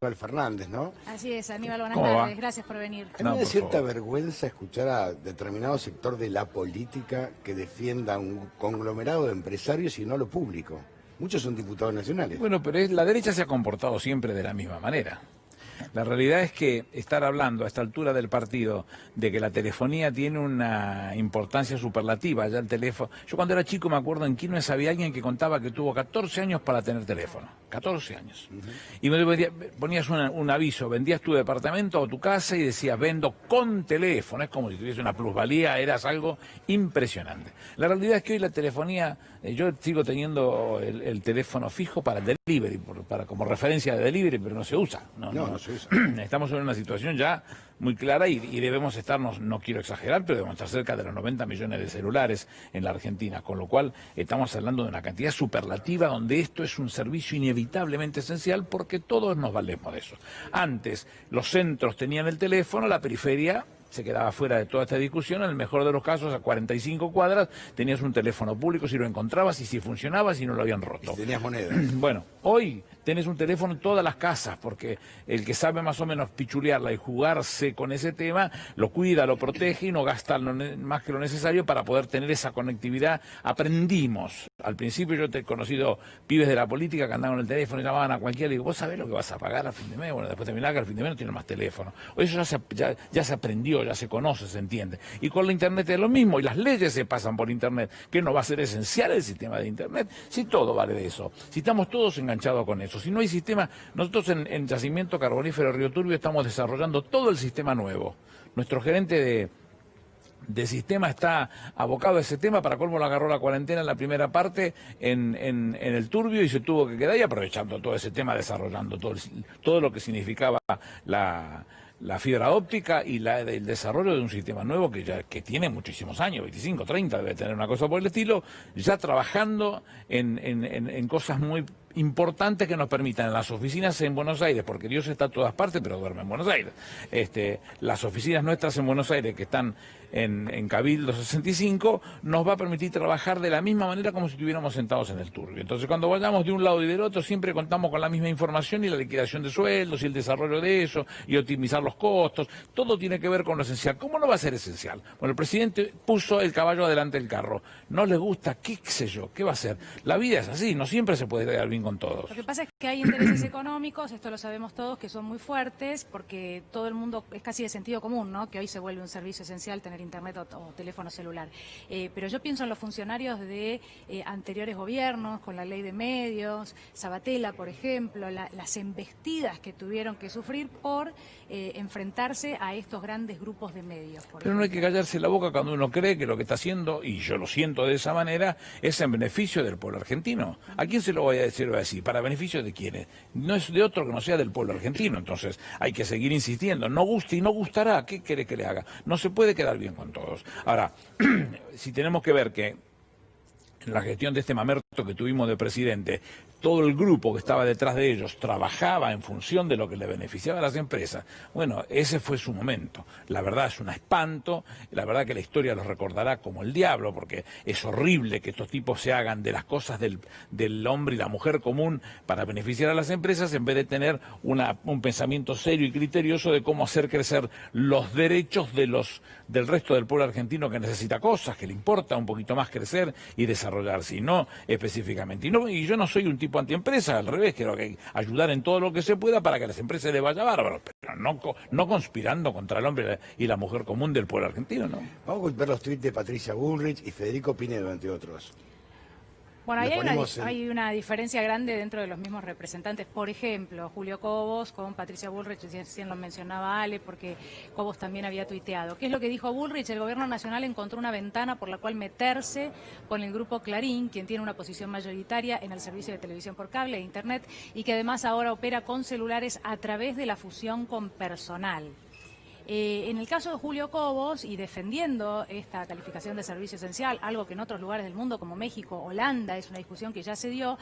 Aníbal Fernández, ¿no? Así es, Aníbal, buenas ¿Cómo va? tardes, gracias por venir. A mí me da cierta favor. vergüenza escuchar a determinado sector de la política que defienda un conglomerado de empresarios y no lo público. Muchos son diputados nacionales. Bueno, pero la derecha se ha comportado siempre de la misma manera. La realidad es que estar hablando a esta altura del partido de que la telefonía tiene una importancia superlativa, ya el teléfono... Yo cuando era chico me acuerdo en Quilmes había alguien que contaba que tuvo 14 años para tener teléfono. 14 años. Y ponías un aviso, vendías tu departamento o tu casa y decías, vendo con teléfono. Es como si tuviese una plusvalía, eras algo impresionante. La realidad es que hoy la telefonía, yo sigo teniendo el teléfono fijo para el delivery, como referencia de delivery, pero no se usa. No se usa. Estamos en una situación ya muy clara y debemos estarnos, no quiero exagerar, pero debemos estar cerca de los 90 millones de celulares en la Argentina, con lo cual estamos hablando de una cantidad superlativa donde esto es un servicio inevitablemente esencial porque todos nos valemos de eso. Antes los centros tenían el teléfono, la periferia se quedaba fuera de toda esta discusión. En el mejor de los casos, a 45 cuadras tenías un teléfono público si lo encontrabas y si funcionaba, si no lo habían roto. Y tenías monedas. Bueno, hoy tenés un teléfono en todas las casas, porque el que sabe más o menos pichulearla y jugarse con ese tema, lo cuida, lo protege y no gasta más que lo necesario para poder tener esa conectividad. Aprendimos. Al principio yo te he conocido pibes de la política que andaban en el teléfono y llamaban a cualquiera y digo, ¿vos sabés lo que vas a pagar a fin de mes? Bueno, después terminaba que al fin de mes no tiene más teléfono. Hoy eso ya se aprendió, ya se conoce, se entiende. Y con la Internet es lo mismo, y las leyes se pasan por Internet. ¿Qué no va a ser esencial el sistema de Internet? Si todo vale de eso, si estamos todos enganchados con eso, si no hay sistema, nosotros en Yacimiento Carbonífero Río Turbio estamos desarrollando todo el sistema nuevo. Nuestro gerente de sistema está abocado a ese tema, para colmo lo agarró la cuarentena en la primera parte en el Turbio y se tuvo que quedar ahí aprovechando todo ese tema, desarrollando todo lo que significaba la fibra óptica y el desarrollo de un sistema nuevo que tiene muchísimos años, 25, 30, debe tener una cosa por el estilo, ya trabajando en cosas muy importantes que nos permitan en las oficinas en Buenos Aires, porque Dios está a todas partes, pero duerme en Buenos Aires. Las oficinas nuestras en Buenos Aires, que están en Cabildo 65, nos va a permitir trabajar de la misma manera como si estuviéramos sentados en el Turbio. Entonces, cuando vayamos de un lado y del otro, siempre contamos con la misma información y la liquidación de sueldos y el desarrollo de eso y optimizar los costos. Todo tiene que ver con lo esencial. ¿Cómo no va a ser esencial? Bueno, el presidente puso el caballo adelante del carro. No le gusta, qué sé yo, ¿qué va a hacer? La vida es así, no siempre se puede quedar bien con todos. Lo que pasa es que hay intereses económicos, esto lo sabemos todos, que son muy fuertes, porque todo el mundo es casi de sentido común, ¿no? Que hoy se vuelve un servicio esencial tener internet o teléfono celular. Pero yo pienso en los funcionarios de anteriores gobiernos, con la ley de medios, Sabatella, por ejemplo, las embestidas que tuvieron que sufrir por enfrentarse a estos grandes grupos de medios. Pero no hay que callarse la boca cuando uno cree que lo que está haciendo, y yo lo siento de esa manera, es en beneficio del pueblo argentino. ¿A quién se lo voy a decir así? ¿Para beneficio de quiénes? No es de otro que no sea del pueblo argentino. Entonces hay que seguir insistiendo. No gusta y no gustará. ¿Qué quiere que le haga? No se puede quedar bien con todos. Ahora, si tenemos que ver que en la gestión de este mamerto que tuvimos de presidente, todo el grupo que estaba detrás de ellos trabajaba en función de lo que le beneficiaba a las empresas, bueno, ese fue su momento. La verdad es un espanto, la verdad que la historia los recordará como el diablo, porque es horrible que estos tipos se hagan de las cosas del hombre y la mujer común para beneficiar a las empresas, en vez de tener un pensamiento serio y criterioso de cómo hacer crecer los derechos del resto del pueblo argentino, que necesita cosas, que le importa un poquito más crecer y desarrollarse, y no específicamente. Y yo no soy un tipo antiempresa, al revés, quiero ayudar en todo lo que se pueda para que a las empresas les vaya bárbaro, pero no conspirando contra el hombre y la mujer común del pueblo argentino, ¿no? Vamos a ver los tweets de Patricia Bullrich y Federico Pinedo, entre otros. Bueno, ahí hay una diferencia grande dentro de los mismos representantes. Por ejemplo, Julio Cobos con Patricia Bullrich, recién lo mencionaba Ale, porque Cobos también había tuiteado. ¿Qué es lo que dijo Bullrich? El gobierno nacional encontró una ventana por la cual meterse con el grupo Clarín, quien tiene una posición mayoritaria en el servicio de televisión por cable e internet, y que además ahora opera con celulares a través de la fusión con Personal. En el caso de Julio Cobos, y defendiendo esta calificación de servicio esencial, algo que en otros lugares del mundo como México, Holanda, es una discusión que ya se dio,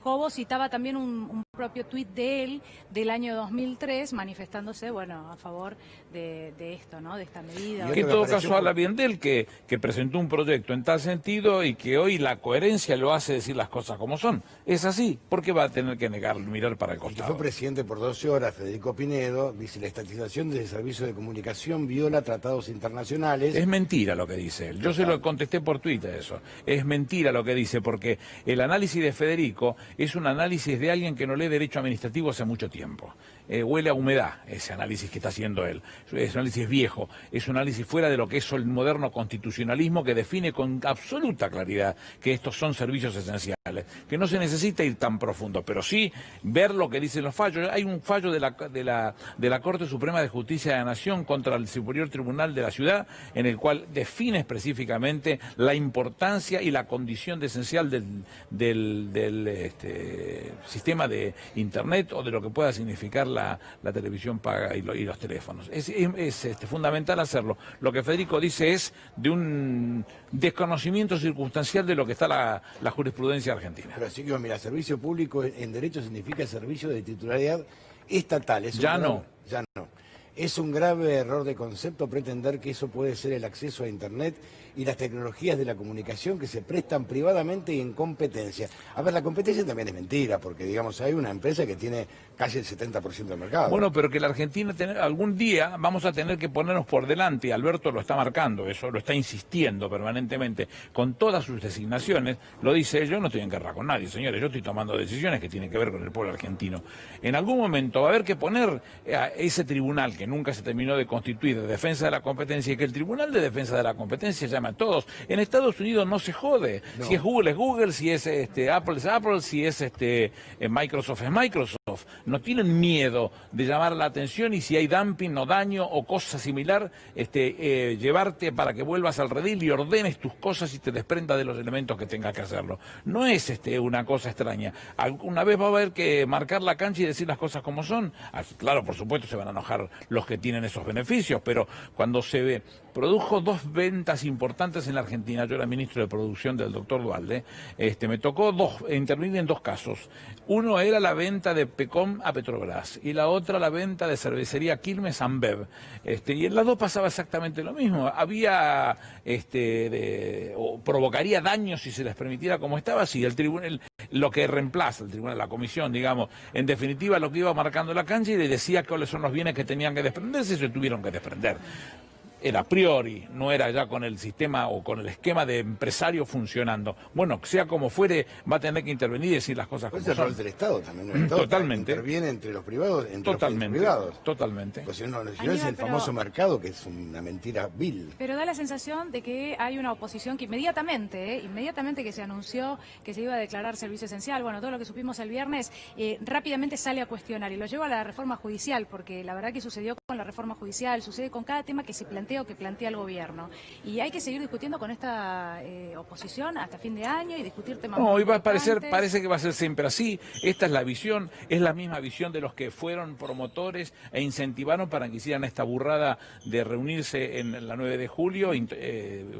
Cobos citaba también un propio tuit de él del año 2003 manifestándose, bueno, a favor de esto, ¿no? De esta medida. Que en todo caso habla bien de él, que presentó un proyecto en tal sentido y que hoy la coherencia lo hace decir las cosas como son. Es así, porque va a tener que mirar para el costado. El que fue presidente por 12 horas, Federico Pinedo, dice la estatización del servicio de comunicación viola tratados internacionales. Es mentira lo que dice él. Yo se lo contesté por Twitter eso. Es mentira lo que dice, porque el análisis de Federico es un análisis de alguien que no lee derecho administrativo hace mucho tiempo. Huele a humedad ese análisis que está haciendo él. Es un análisis viejo, es un análisis fuera de lo que es el moderno constitucionalismo que define con absoluta claridad que estos son servicios esenciales, que no se necesita ir tan profundo, pero sí ver lo que dicen los fallos. Hay un fallo de la Corte Suprema de Justicia de la Nación contra el Superior Tribunal de la Ciudad, en el cual define específicamente la importancia y la condición esencial del sistema de Internet o de lo que pueda significar la televisión paga y los teléfonos. Es fundamental hacerlo. Lo que Federico dice es de un desconocimiento circunstancial de lo que está la jurisprudencia argentina. Pero así que, mira, servicio público en derecho significa servicio de titularidad estatal. Ya no. Es un grave error de concepto pretender que eso puede ser el acceso a Internet y las tecnologías de la comunicación que se prestan privadamente y en competencia. A ver, la competencia también es mentira, porque, digamos, hay una empresa que tiene casi el 70% del mercado. Bueno, pero que la Argentina algún día vamos a tener que ponernos por delante, Alberto lo está marcando, eso lo está insistiendo permanentemente, con todas sus designaciones, lo dice él, yo no estoy en guerra con nadie, señores, yo estoy tomando decisiones que tienen que ver con el pueblo argentino. En algún momento va a haber que poner a ese tribunal que nunca se terminó de constituir de defensa de la competencia y que el Tribunal de Defensa de la Competencia llama a todos. En Estados Unidos no se jode. No. Si es Google, si es Apple es Apple, si es Microsoft es Microsoft. No tienen miedo de llamar la atención y si hay dumping o daño o cosa similar, llevarte para que vuelvas al redil y ordenes tus cosas y te desprendas de los elementos que tengas que hacerlo. No es una cosa extraña. Alguna vez va a haber que marcar la cancha y decir las cosas como son. Claro, por supuesto se van a enojar los que tienen esos beneficios, pero cuando se produjo 2 ventas importantes en la Argentina, yo era ministro de producción del doctor Dualde, me tocó intervenir en 2 casos. Uno era la venta de Pecom a Petrobras y la otra la venta de cervecería Quilmes a Ambev. Y en las 2 pasaba exactamente lo mismo. Había, o provocaría daños si se les permitiera como estaba, si el tribunal, lo que reemplaza el tribunal, la comisión, digamos, en definitiva lo que iba marcando la cancha y le decía cuáles son los bienes que tenían que desprenderse y se tuvieron que desprender. Era a priori, no era ya con el sistema o con el esquema de empresario funcionando. Bueno, sea como fuere, va a tener que intervenir y decir las cosas como son. Es el rol del Estado también. El Estado totalmente. Interviene entre los privados, entre totalmente, los privados. Totalmente. Pues si no es el famoso mercado, que es una mentira vil. Pero da la sensación de que hay una oposición que inmediatamente que se anunció que se iba a declarar servicio esencial, bueno, todo lo que supimos el viernes, rápidamente sale a cuestionar y lo lleva a la reforma judicial, porque la verdad que sucedió con la reforma judicial, sucede con cada tema que se plantea o que plantea el gobierno. Y hay que seguir discutiendo con esta oposición hasta fin de año y discutir temas muy importantes. Parece que va a ser siempre así. Esta es la visión, es la misma visión de los que fueron promotores e incentivaron para que hicieran esta burrada de reunirse en la 9 de julio,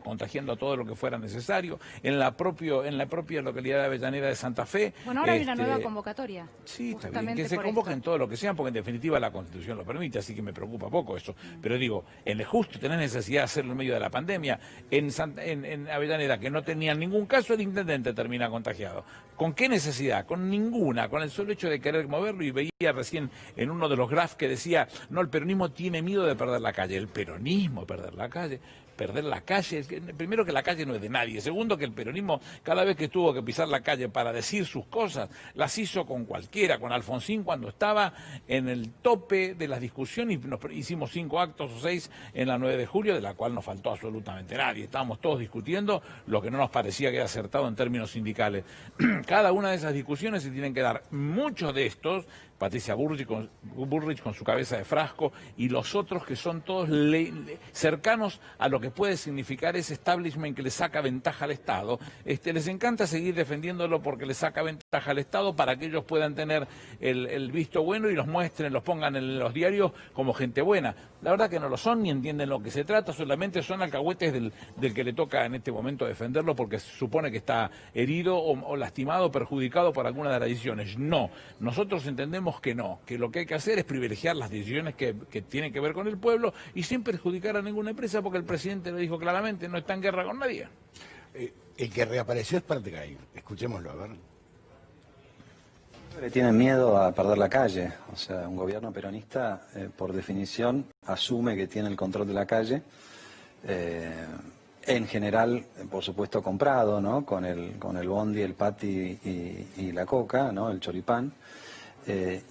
contagiando a todo lo que fuera necesario, en la propia localidad de Avellaneda de Santa Fe. Bueno, ahora hay una nueva convocatoria. Sí, está bien, que se convoquen todo lo que sean, porque en definitiva la Constitución lo permite, así que me preocupa poco eso. Pero digo, en el justo tenés necesidad de hacerlo en medio de la pandemia. En Avellaneda, que no tenían ningún caso, el intendente termina contagiado. ¿Con qué necesidad? Con ninguna, con el solo hecho de querer moverlo. Y veía recién en uno de los graphs que decía, no, el peronismo tiene miedo de perder la calle. El peronismo perder la calle. Perder la calle, primero que la calle no es de nadie, segundo que el peronismo cada vez que tuvo que pisar la calle para decir sus cosas, las hizo con cualquiera, con Alfonsín cuando estaba en el tope de las discusiones y nos hicimos 5 actos o 6 en la 9 de julio, de la cual no faltó absolutamente nadie, estábamos todos discutiendo lo que no nos parecía que era acertado en términos sindicales. Cada una de esas discusiones se tienen que dar, muchos de estos, Patricia Bullrich con su cabeza de frasco y los otros que son todos cercanos a lo que que puede significar ese establishment que le saca ventaja al Estado, les encanta seguir defendiéndolo porque le saca ventaja al Estado para que ellos puedan tener el visto bueno y los muestren, los pongan en los diarios como gente buena. La verdad que no lo son ni entienden lo que se trata, solamente son alcahuetes del que le toca en este momento defenderlo porque se supone que está herido o lastimado, perjudicado por alguna de las decisiones. No, nosotros entendemos que no, que lo que hay que hacer es privilegiar las decisiones que tienen que ver con el pueblo y sin perjudicar a ninguna empresa porque el presidente lo dijo claramente, no está en guerra con nadie. El que reapareció es Partgay, escuchémoslo, a ver. Le tienen miedo a perder la calle, o sea, un gobierno peronista por definición asume que tiene el control de la calle, en general, por supuesto, comprado, ¿no? Con el bondi, el pati y la coca, ¿no? El choripán,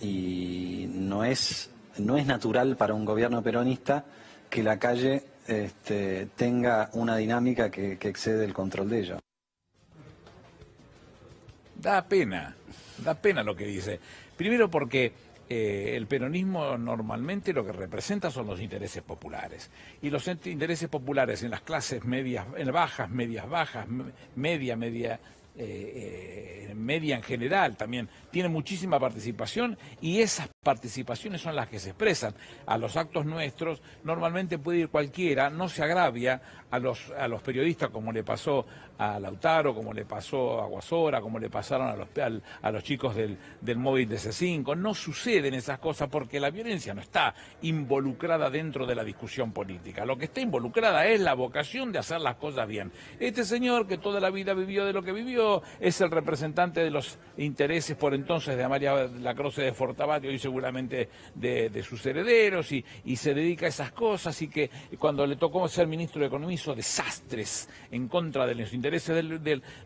y no es natural para un gobierno peronista que la calle tenga una dinámica que excede el control de ello. Da pena lo que dice. Primero porque el peronismo normalmente lo que representa son los intereses populares. Y los intereses populares en las clases medias, bajas, medias bajas, media en general también tiene muchísima participación y esas participaciones son las que se expresan. A los actos nuestros normalmente puede ir cualquiera, no se agravia a los periodistas como le pasó a Lautaro, como le pasó a Guasora, como le pasaron a los chicos del móvil de C5. No suceden esas cosas porque la violencia no está involucrada dentro de la discusión política. Lo que está involucrada es la vocación de hacer las cosas bien. Este señor que toda la vida vivió de lo que vivió es el representante de los intereses por entonces de Amalia Lacroze de Fortabatio y seguramente de sus herederos y se dedica a esas cosas y que cuando le tocó ser ministro de Economía hizo desastres en contra de los intereses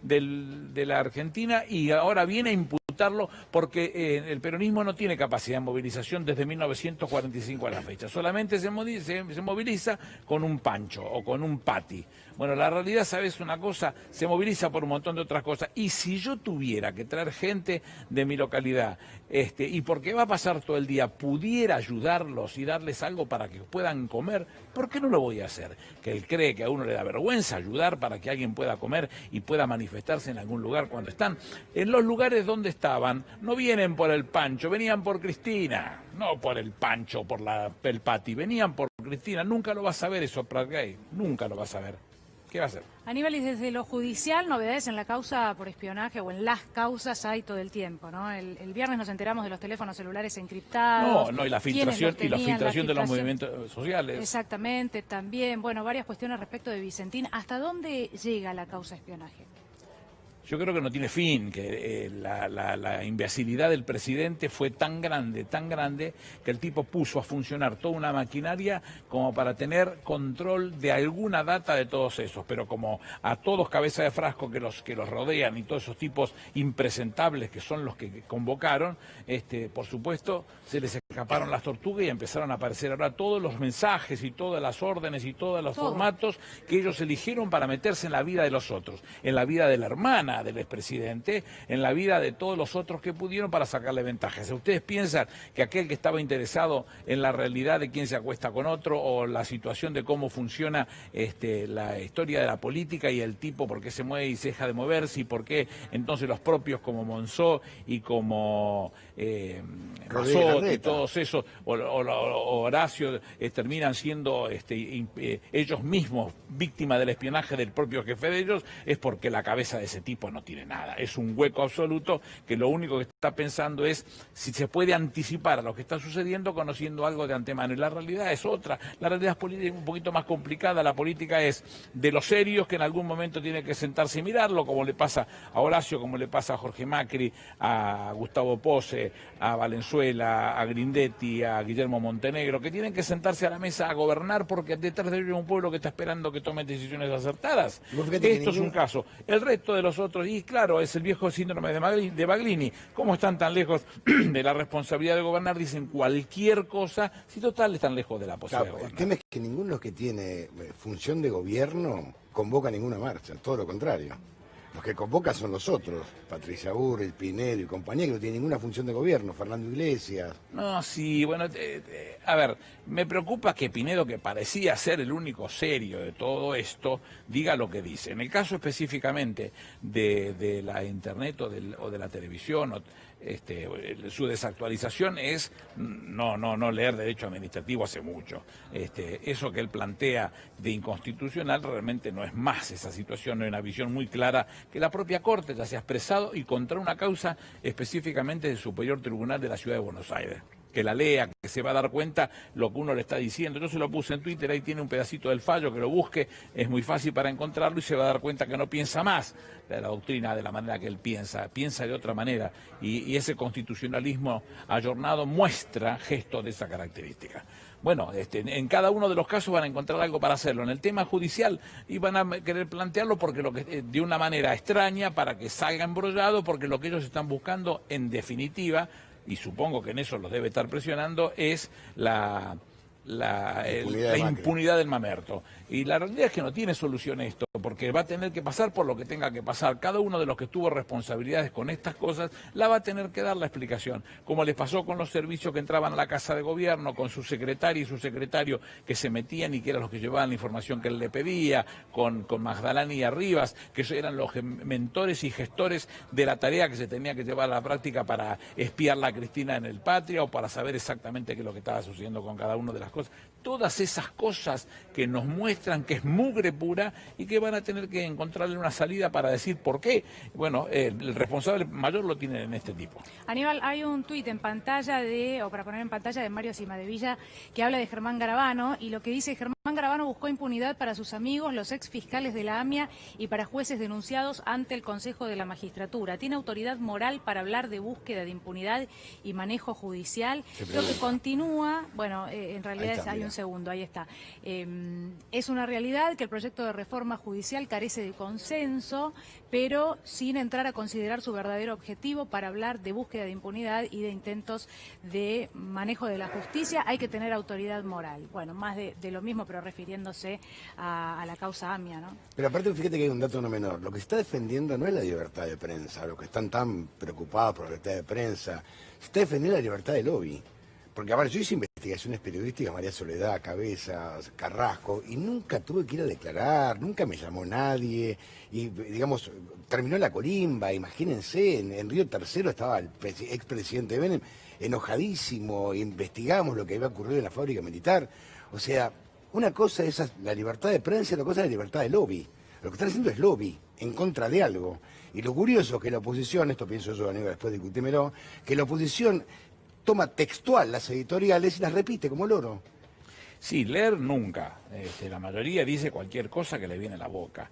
de la Argentina y ahora viene a imputarlo porque el peronismo no tiene capacidad de movilización desde 1945 a la fecha, solamente se moviliza con un pancho o con un pati. Bueno, la realidad, ¿sabes una cosa? Se moviliza por un montón de otras cosas. Y si yo tuviera que traer gente de mi localidad, y porque va a pasar todo el día, pudiera ayudarlos y darles algo para que puedan comer, ¿por qué no lo voy a hacer? Que él cree que a uno le da vergüenza ayudar para que alguien pueda comer y pueda manifestarse en algún lugar cuando están. En los lugares donde estaban, no vienen por el pancho, venían por Cristina, no por el pancho, por el pati, venían por Cristina. Nunca lo vas a ver eso, Partgay, nunca lo vas a ver. ¿Qué va a hacer? Aníbal, y desde lo judicial, novedades en la causa por espionaje o en las causas hay todo el tiempo, ¿no? El viernes nos enteramos de los teléfonos celulares encriptados. No, y la filtración de los movimientos sociales. Exactamente, también. Bueno, varias cuestiones respecto de Vicentín. ¿Hasta dónde llega la causa espionaje? Yo creo que no tiene fin, que la imbecilidad del presidente fue tan grande, que el tipo puso a funcionar toda una maquinaria como para tener control de alguna data de todos esos, pero como a todos cabeza de frasco que los rodean y todos esos tipos impresentables que son los que convocaron, por supuesto se les escaparon las tortugas y empezaron a aparecer ahora todos los mensajes y todas las órdenes y todos los formatos que ellos eligieron para meterse en la vida de los otros, en la vida de la hermana del expresidente, en la vida de todos los otros que pudieron para sacarle ventajas. ¿Ustedes piensan que aquel que estaba interesado en la realidad de quién se acuesta con otro o la situación de cómo funciona la historia de la política y el tipo por qué se mueve y se deja de moverse y por qué entonces los propios como Monzó y como Mazot y todos esos o Horacio terminan siendo ellos mismos víctimas del espionaje del propio jefe de ellos? Es porque la cabeza de ese tipo no tiene nada, es un hueco absoluto que lo único que está pensando es si se puede anticipar a lo que está sucediendo conociendo algo de antemano, y la realidad es otra, la realidad es un poquito más complicada, la política es de los serios que en algún momento tiene que sentarse y mirarlo, como le pasa a Horacio, como le pasa a Jorge Macri, a Gustavo Pose, a Valenzuela, a Grindetti, a Guillermo Montenegro, que tienen que sentarse a la mesa a gobernar porque detrás de ellos hay un pueblo que está esperando que tomen decisiones acertadas. Esto es un caso. El resto de los otros, y claro, es el viejo síndrome de Baglini. ¿Cómo están tan lejos de la responsabilidad de gobernar? Dicen cualquier cosa, si total están lejos de la posibilidad de gobernar. El tema es que ninguno de los que tiene función de gobierno convoca ninguna marcha, todo lo contrario. Los que convocan son los otros, Patricia Bullrich, Pinedo y compañía, que no tienen ninguna función de gobierno, Fernando Iglesias. No, sí, bueno, a ver, me preocupa que Pinedo, que parecía ser el único serio de todo esto, diga lo que dice. En el caso específicamente de la internet o de la televisión, su desactualización es no leer derecho administrativo hace mucho. Eso que él plantea de inconstitucional realmente no es más esa situación, no hay una visión muy clara que la propia Corte ya se ha expresado y contra una causa específicamente del Superior Tribunal de la Ciudad de Buenos Aires. Que la lea, que se va a dar cuenta lo que uno le está diciendo. Yo se lo puse en Twitter, ahí tiene un pedacito del fallo, que lo busque, es muy fácil para encontrarlo y se va a dar cuenta que no piensa más de la doctrina de la manera que él piensa de otra manera. Y ese constitucionalismo ayornado muestra gestos de esa característica. Bueno, en cada uno de los casos van a encontrar algo para hacerlo. En el tema judicial y van a querer plantearlo porque de una manera extraña para que salga embrollado, porque lo que ellos están buscando en definitiva, y supongo que en eso los debe estar presionando, es la impunidad del mamerto. Y la realidad es que no tiene solución esto, porque va a tener que pasar por lo que tenga que pasar. Cada uno de los que tuvo responsabilidades con estas cosas la va a tener que dar la explicación, como les pasó con los servicios que entraban a la Casa de Gobierno, con su secretaria y su secretario que se metían y que eran los que llevaban la información que él le pedía, con Magdalena y Arribas, que eran los mentores y gestores de la tarea que se tenía que llevar a la práctica para espiarla a Cristina en el Patria o para saber exactamente qué es lo que estaba sucediendo con cada una de las cosas. Todas esas cosas que nos muestran que es mugre pura y que van a tener que encontrarle una salida para decir por qué. Bueno, el responsable mayor lo tiene en este tipo. Aníbal, hay un tuit en pantalla para poner en pantalla de Mario Cimadevilla que habla de Germán Garabano y lo que dice: Germán Garabano buscó impunidad para sus amigos, los ex fiscales de la AMIA y para jueces denunciados ante el Consejo de la Magistratura. Tiene autoridad moral para hablar de búsqueda de impunidad y manejo judicial. Lo que continúa, bueno, en realidad hay un segundo, ahí está. Es una realidad que el proyecto de reforma judicial carece de consenso, pero sin entrar a considerar su verdadero objetivo para hablar de búsqueda de impunidad y de intentos de manejo de la justicia. Hay que tener autoridad moral. Bueno, más de lo mismo, pero refiriéndose a la causa AMIA, ¿no? Pero aparte, fíjate que hay un dato no menor. Lo que se está defendiendo no es la libertad de prensa, los que están tan preocupados por la libertad de prensa, se está defendiendo la libertad de lobby. Porque, a ver, yo hice investigaciones periodísticas, María Soledad, Cabezas, Carrasco, y nunca tuve que ir a declarar, nunca me llamó nadie, y, digamos, terminó la colimba, imagínense, en Río Tercero estaba el expresidente Menem enojadísimo, investigamos lo que había ocurrido en la fábrica militar. O sea, una cosa es la libertad de prensa y otra cosa es la libertad de lobby. Lo que están haciendo es lobby en contra de algo. Y lo curioso es que la oposición, esto pienso yo, Aníbal, después discutímelo, que la oposición toma textual las editoriales y las repite como loro. Sí, leer nunca. La mayoría dice cualquier cosa que le viene a la boca.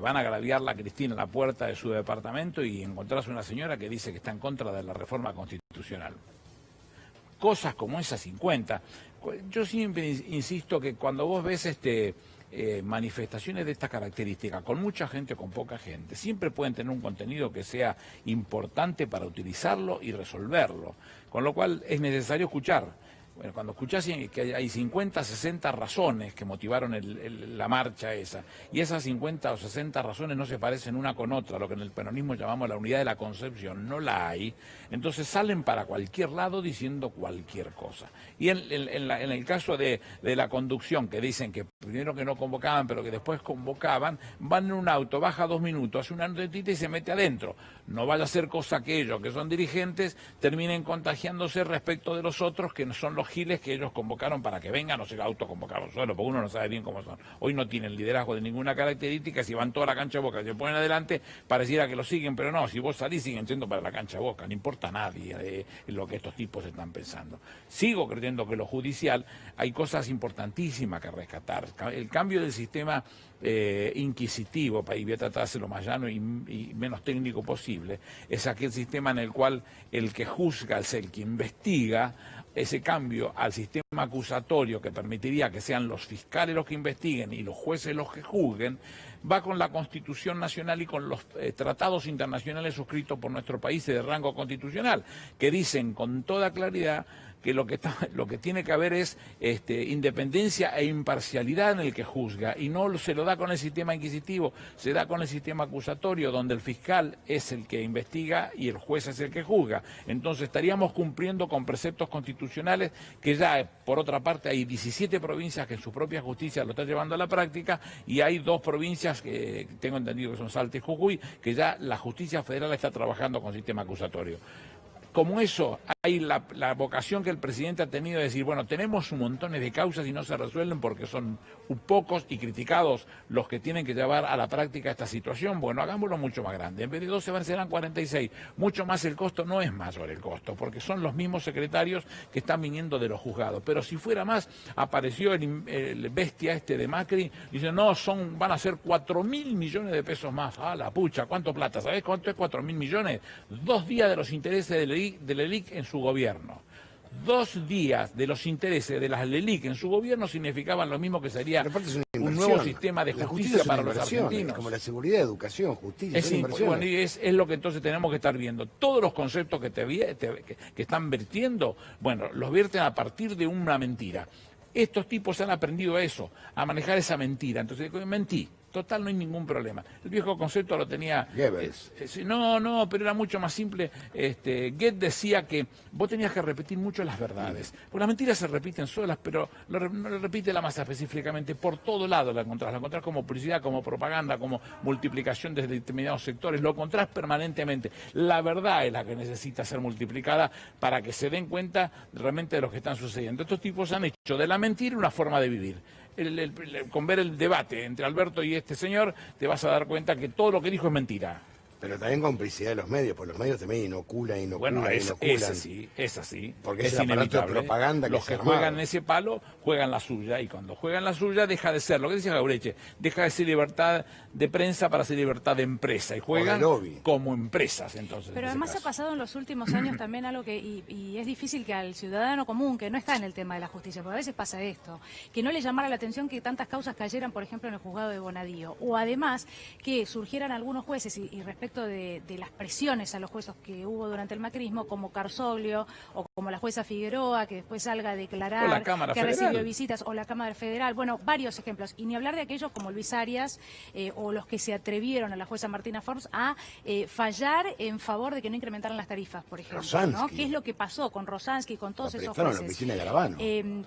Van a agraviarla a Cristina en la puerta de su departamento y encontrarse una señora que dice que está en contra de la reforma constitucional. Cosas como esas 50. Yo siempre insisto que cuando vos ves manifestaciones de esta característica, con mucha gente o con poca gente, siempre pueden tener un contenido que sea importante para utilizarlo y resolverlo, con lo cual es necesario escuchar. Bueno, cuando escuchás que hay 50, 60 razones que motivaron la marcha esa, y esas 50 o 60 razones no se parecen una con otra, lo que en el peronismo llamamos la unidad de la concepción, no la hay, entonces salen para cualquier lado diciendo cualquier cosa. Y en el caso de la conducción, que dicen que primero que no convocaban, pero que después convocaban, van en un auto, baja 2 minutos, hace una notita y se mete adentro. No vaya a ser cosa que ellos, que son dirigentes, terminen contagiándose respecto de los otros, que son los giles que ellos convocaron para que vengan, o se autoconvocaron solo, porque uno no sabe bien cómo son. Hoy no tienen liderazgo de ninguna característica, si van toda la cancha de Boca y se ponen adelante, pareciera que lo siguen, pero no, si vos salís siguen siendo para la cancha de Boca, no importa a nadie lo que estos tipos están pensando. Sigo creyendo que lo judicial hay cosas importantísimas que rescatar. El cambio del sistema inquisitivo, y voy a tratar de hacerlo más llano y menos técnico posible, es aquel sistema en el cual el que juzga es el que investiga. Ese cambio al sistema acusatorio que permitiría que sean los fiscales los que investiguen y los jueces los que juzguen, va con la Constitución Nacional y con los tratados internacionales suscritos por nuestro país de rango constitucional, que dicen con toda claridad que lo que tiene que haber es independencia e imparcialidad en el que juzga, y no se lo da con el sistema inquisitivo, se da con el sistema acusatorio, donde el fiscal es el que investiga y el juez es el que juzga. Entonces estaríamos cumpliendo con preceptos constitucionales que ya, por otra parte, hay 17 provincias que en su propia justicia lo están llevando a la práctica, y hay 2 provincias que tengo entendido que son Salta y Jujuy, que ya la justicia federal está trabajando con sistema acusatorio. Como eso, hay la vocación que el presidente ha tenido de decir, bueno, tenemos un montón de causas y no se resuelven porque son pocos y criticados los que tienen que llevar a la práctica esta situación. Bueno, hagámoslo mucho más grande. En vez de 12 serán 46. Mucho más el costo, no es mayor el costo, porque son los mismos secretarios que están viniendo de los juzgados. Pero si fuera más, apareció el bestia de Macri, dice, no, van a ser 4.000 millones de pesos más. ¡Ah, la pucha! ¿Cuánto plata? ¿Sabés cuánto es 4.000 millones? 2 días de los intereses de la LELIC en su gobierno. 2 días de los intereses de las LELIC en su gobierno significaban lo mismo que sería un nuevo sistema de justicia para los argentinos. Como la seguridad, educación, justicia. Es lo que entonces tenemos que estar viendo. Todos los conceptos que están vertiendo, bueno, los vierten a partir de una mentira. Estos tipos han aprendido eso, a manejar esa mentira. Entonces, mentí. Total, no hay ningún problema. El viejo concepto lo tenía... Goebbels. No, pero era mucho más simple. Goethe decía que vos tenías que repetir mucho las verdades. Porque las mentiras se repiten solas, pero lo repite la más específicamente. Por todo lado la encontrás. La encontrás como publicidad, como propaganda, como multiplicación desde determinados sectores. Lo encontrás permanentemente. La verdad es la que necesita ser multiplicada para que se den cuenta realmente de lo que están sucediendo. Estos tipos han hecho de la mentira una forma de vivir. Con ver el debate entre Alberto y este señor, te vas a dar cuenta que todo lo que dijo es mentira. Pero también complicidad de los medios, porque los medios también inoculan. Bueno, es así. Porque es aparato de propaganda que los que juegan ese palo, juegan la suya, y cuando juegan la suya deja de ser, lo que decía Gaureche, deja de ser libertad de prensa para ser libertad de empresa, y juegan como empresas, entonces. Pero además ha pasado en los últimos años también algo que, y es difícil que al ciudadano común, que no está en el tema de la justicia, porque a veces pasa esto, que no le llamara la atención que tantas causas cayeran, por ejemplo, en el juzgado de Bonadío, o además que surgieran algunos jueces, y respecto de las presiones a los jueces que hubo durante el macrismo, como Carzoglio o como la jueza Figueroa, que después salga a declarar que recibió visitas, o la Cámara Federal, bueno, varios ejemplos, y ni hablar de aquellos como Luis Arias o los que se atrevieron a la jueza Martina Forbes a fallar en favor de que no incrementaran las tarifas, por ejemplo, ¿no? ¿Qué es lo que pasó con Rosansky y con todos esos jueces? La oficina de Garabano.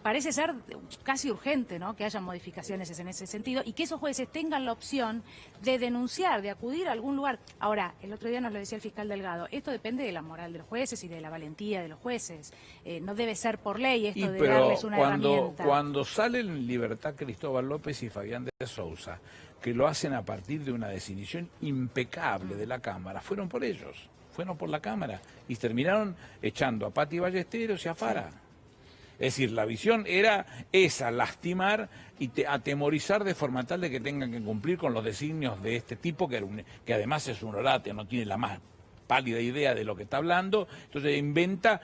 Parece ser casi urgente, ¿no?, que haya modificaciones en ese sentido y que esos jueces tengan la opción de denunciar, de acudir a algún lugar. Ahora, el otro día nos lo decía el fiscal Delgado, esto depende de la moral de los jueces y de la valentía de los jueces. No debe ser por ley esto de darles una herramienta. Cuando salen en libertad Cristóbal López y Fabián de Sousa, que lo hacen a partir de una definición impecable de la Cámara, fueron por ellos, fueron por la Cámara, y terminaron echando a Patti Ballesteros y a Fara. Es decir, la visión era esa, lastimar y atemorizar de forma tal de que tengan que cumplir con los designios de este tipo, que además es un orate, no tiene la más pálida idea de lo que está hablando. Entonces inventa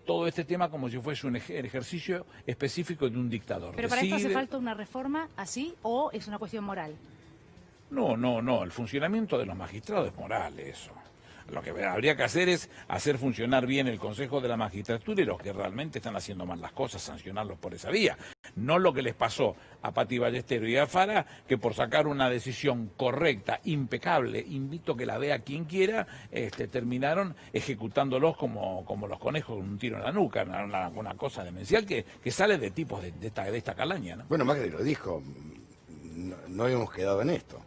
todo este tema como si fuese el ejercicio específico de un dictador. ¿Pero para esto hace falta una reforma así o es una cuestión moral? No, el funcionamiento de los magistrados es moral, eso. Lo que habría que hacer es hacer funcionar bien el Consejo de la Magistratura y los que realmente están haciendo mal las cosas, sancionarlos por esa vía. No lo que les pasó a Patti Ballesteros y a Fara, que por sacar una decisión correcta, impecable, invito a que la vea quien quiera, terminaron ejecutándolos como los conejos con un tiro en la nuca, una cosa demencial que sale de tipos de esta calaña, ¿no? Bueno, Macri lo dijo. No habíamos quedado en esto.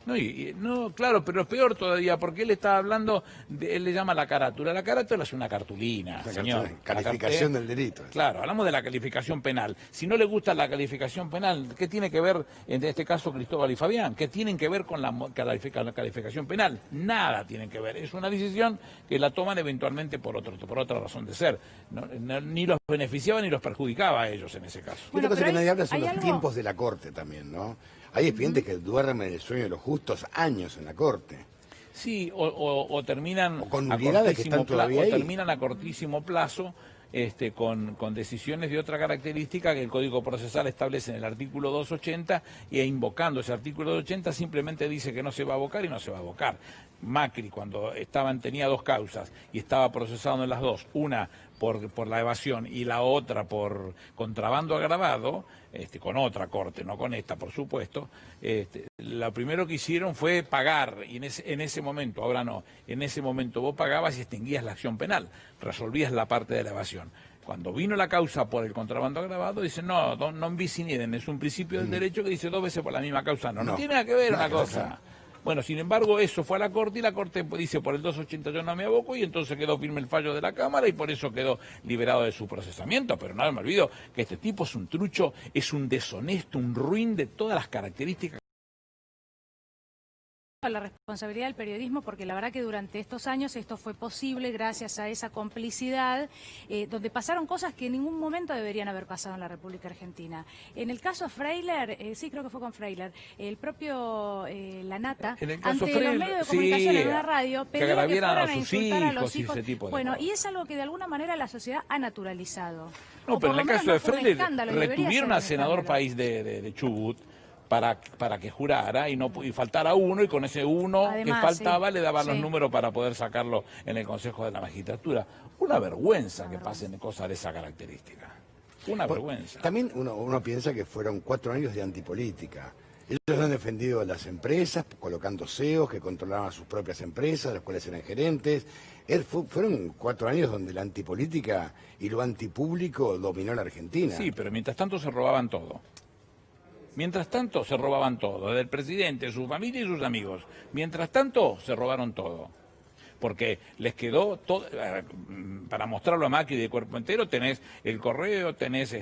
No, claro, pero es peor todavía, porque él está hablando, él le llama la carátula. La carátula es una cartulina, señor. Calificación del delito. Claro, hablamos de la calificación penal. Si no le gusta la calificación penal, ¿qué tiene que ver, en este caso, Cristóbal y Fabián? ¿Qué tienen que ver con la calificación penal? Nada tienen que ver. Es una decisión que la toman eventualmente por otra razón de ser. Ni los beneficiaba ni los perjudicaba a ellos en ese caso. Y otra cosa que nadie habla son los tiempos de la Corte también, ¿no? Hay expedientes que duermen en el sueño de los justos años en la Corte. Sí, o terminan con nulidades que están todavía ahí. Terminan a cortísimo plazo, con decisiones de otra característica que el Código Procesal establece en el artículo 280, y invocando ese artículo 280 simplemente dice que no se va a abocar y no se va a abocar. Macri, cuando tenía dos causas y estaba procesado en las dos, una por la evasión y la otra por contrabando agravado, con otra corte, no con esta, por supuesto, lo primero que hicieron fue pagar, y en ese momento, ahora no, en ese momento vos pagabas y extinguías la acción penal, resolvías la parte de la evasión. Cuando vino la causa por el contrabando agravado, dicen, no bis in idem, es un principio del derecho que dice 2 veces por la misma causa. No tiene nada que ver una cosa. Bueno, sin embargo, eso fue a la Corte y la Corte dice por el 280 yo no me aboco, y entonces quedó firme el fallo de la Cámara y por eso quedó liberado de su procesamiento. Pero no me olvido que este tipo es un trucho, es un deshonesto, un ruin de todas las características. La responsabilidad del periodismo, porque la verdad que durante estos años esto fue posible gracias a esa complicidad, donde pasaron cosas que en ningún momento deberían haber pasado en la República Argentina. En el caso Freiler, sí, creo que fue con Freiler, el propio La Nata, ante los medios de comunicación en una radio, pidió que fueran a insultar a los hijos. Bueno, y es algo que de alguna manera la sociedad ha naturalizado. No, pero en el caso de Freiler retuvieron al senador país de Chubut para que jurara y faltara uno, y con ese uno que faltaba le daban los números para poder sacarlo en el Consejo de la Magistratura. Una vergüenza que pasen cosas de esa característica. Una vergüenza. También uno piensa que fueron 4 años de antipolítica. Ellos han defendido a las empresas, colocando CEOs que controlaban sus propias empresas, las cuales eran gerentes. Fueron 4 años donde la antipolítica y lo antipúblico dominó la Argentina. Sí, pero mientras tanto se robaban todo. Mientras tanto se robaban todo, desde el presidente, su familia y sus amigos. Mientras tanto se robaron todo. Porque les quedó todo, para mostrarlo a Macri de cuerpo entero, tenés el correo, tenés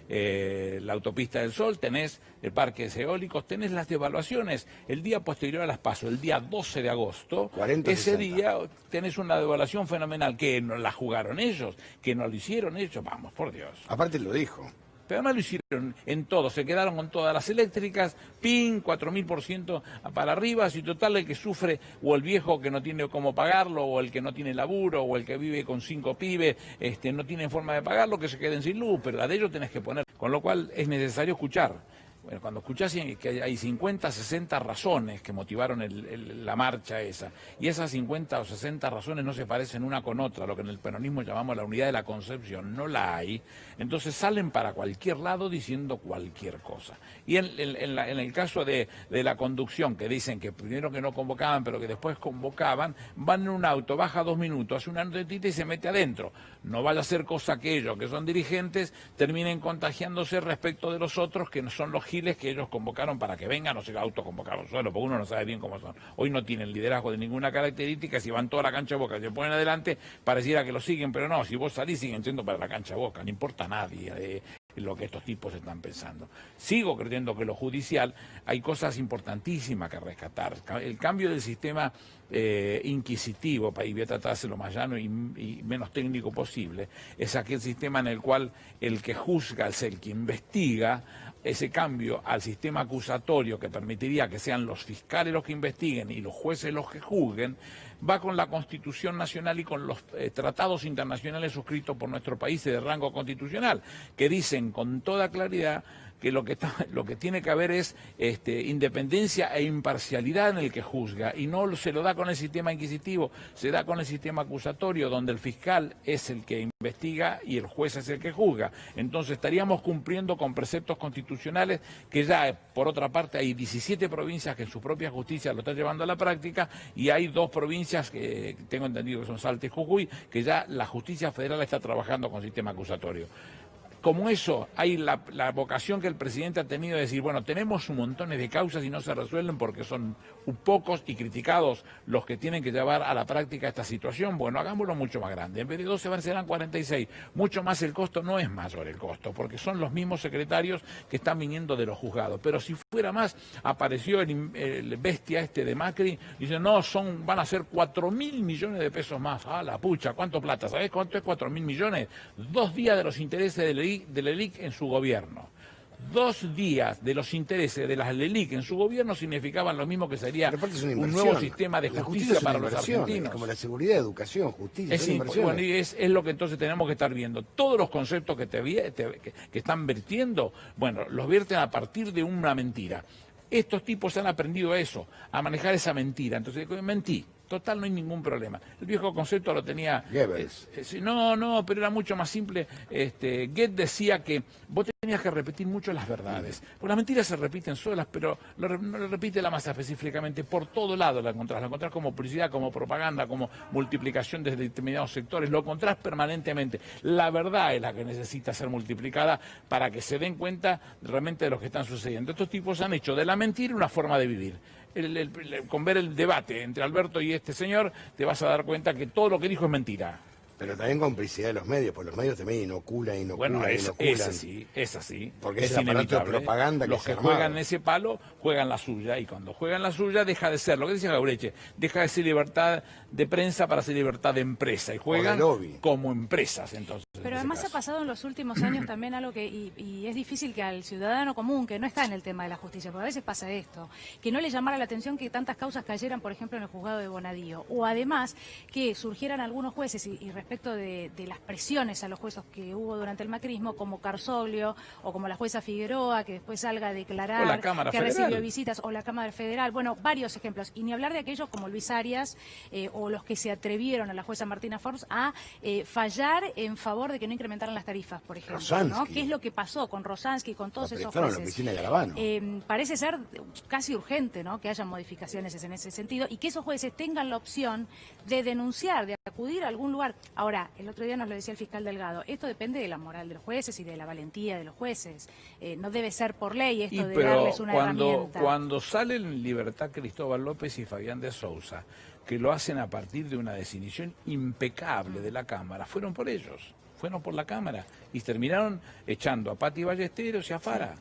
la autopista del Sol, tenés el parques eólicos, tenés las devaluaciones. El día posterior a las PASO, el día 12 de agosto, 40, ese 60. día tenés una devaluación fenomenal, que no la jugaron ellos, que no lo hicieron ellos, vamos, por Dios. Aparte lo dijo. Pero además lo hicieron en todo, se quedaron con todas las eléctricas, PIN, 4000% para arriba, y total el que sufre, o el viejo que no tiene cómo pagarlo, o el que no tiene laburo, o el que vive con 5 pibes, no tiene forma de pagarlo, que se queden sin luz, pero la de ellos tenés que poner, con lo cual es necesario escuchar. Bueno, cuando escuchás que hay 50, 60 razones que motivaron la marcha esa, y esas 50 o 60 razones no se parecen una con otra, lo que en el peronismo llamamos la unidad de la concepción, no la hay, entonces salen para cualquier lado diciendo cualquier cosa. Y en el caso de la conducción, que dicen que primero que no convocaban, pero que después convocaban, van en un auto, baja 2 minutos, hace una notetita y se mete adentro. No vaya a ser cosa que ellos, que son dirigentes, terminen contagiándose respecto de los otros, que no son los giles que ellos convocaron para que vengan, o se autoconvocaron solo, porque uno no sabe bien cómo son. Hoy no tienen liderazgo de ninguna característica, si van toda la cancha de Boca y se ponen adelante, pareciera que lo siguen, pero no, si vos salís siguen siendo para la cancha de Boca, no importa a nadie lo que estos tipos están pensando. Sigo creyendo que lo judicial hay cosas importantísimas que rescatar. El cambio del sistema inquisitivo, y voy a tratar de hacerlo más llano y menos técnico posible, es aquel sistema en el cual el que juzga es el que investiga. Ese cambio al sistema acusatorio que permitiría que sean los fiscales los que investiguen y los jueces los que juzguen, va con la Constitución Nacional y con los tratados internacionales suscritos por nuestro país de rango constitucional, que dicen con toda claridad que lo que tiene que haber es independencia e imparcialidad en el que juzga, y no se lo da con el sistema inquisitivo, se da con el sistema acusatorio, donde el fiscal es el que investiga y el juez es el que juzga. Entonces estaríamos cumpliendo con preceptos constitucionales que ya, por otra parte, hay 17 provincias que en su propia justicia lo están llevando a la práctica, y hay 2 provincias que tengo entendido que son Salta y Jujuy, que ya la justicia federal está trabajando con sistema acusatorio. Como eso, hay la vocación que el presidente ha tenido de decir, bueno, tenemos un montón de causas y no se resuelven porque son pocos y criticados los que tienen que llevar a la práctica esta situación. Bueno, hagámoslo mucho más grande. En vez de 12 serán 46. Mucho más el costo, no es mayor el costo, porque son los mismos secretarios que están viniendo de los juzgados. Pero si fuera más, apareció el bestia de Macri, dice, no, van a ser 4.000 millones de pesos más. ¡Ah, la pucha! ¿Cuánto plata? ¿Sabés cuánto es 4.000 millones? 2 días de los intereses del ELIC en su gobierno. 2 días de los intereses de las LELIC en su gobierno significaban lo mismo que sería un nuevo sistema de justicia para los argentinos. Como la seguridad, educación, justicia, bueno, y es lo que entonces tenemos que estar viendo. Todos los conceptos que están vertiendo, bueno, los vierten a partir de una mentira. Estos tipos han aprendido eso, a manejar esa mentira. Entonces, mentí. Total, no hay ningún problema. El viejo concepto lo tenía... Goebbels. No, pero era mucho más simple. Goethe decía que vos tenías que repetir mucho las verdades. Porque las mentiras se repiten solas, pero lo repite la más específicamente. Por todo lado la encontrás como publicidad, como propaganda, como multiplicación desde determinados sectores. Lo encontrás permanentemente. La verdad es la que necesita ser multiplicada para que se den cuenta realmente de lo que están sucediendo. Estos tipos han hecho de la mentira una forma de vivir. Con ver el debate entre Alberto y este señor, te vas a dar cuenta que todo lo que dijo es mentira. Pero también complicidad de los medios, porque los medios también inoculan. Bueno, es así. Porque es el aparato de propaganda que los que juegan en ese palo, juegan la suya, y cuando juegan la suya, deja de ser, lo que dice Jauretche, deja de ser libertad de prensa para ser libertad de empresa, y juegan como empresas, entonces. Pero además ha pasado en los últimos años también algo que, y es difícil que al ciudadano común, que no está en el tema de la justicia, porque a veces pasa esto, que no le llamara la atención que tantas causas cayeran, por ejemplo, en el juzgado de Bonadío, o además que surgieran algunos jueces, y respecto de las presiones a los jueces que hubo durante el macrismo, como Carsoglio, o como la jueza Figueroa, que después salga a declarar que recibió visitas, o la Cámara Federal, bueno, varios ejemplos, y ni hablar de aquellos como Luis Arias, o los que se atrevieron a la jueza Martina Forbes a fallar en favor de que no incrementaran las tarifas, por ejemplo, ¿no? ¿Qué es lo que pasó con Rosansky, con todos esos jueces? Parece ser casi urgente, ¿no?, que haya modificaciones en ese sentido y que esos jueces tengan la opción de denunciar, de acudir a algún lugar. Ahora, el otro día nos lo decía el fiscal Delgado, esto depende de la moral de los jueces y de la valentía de los jueces. No debe ser por ley esto de darles una herramienta. Cuando salen en libertad Cristóbal López y Fabián de Sousa, que lo hacen a partir de una definición impecable de la Cámara, fueron por ellos. Fueron por la Cámara y terminaron echando a Patti Ballesteros y a Fara.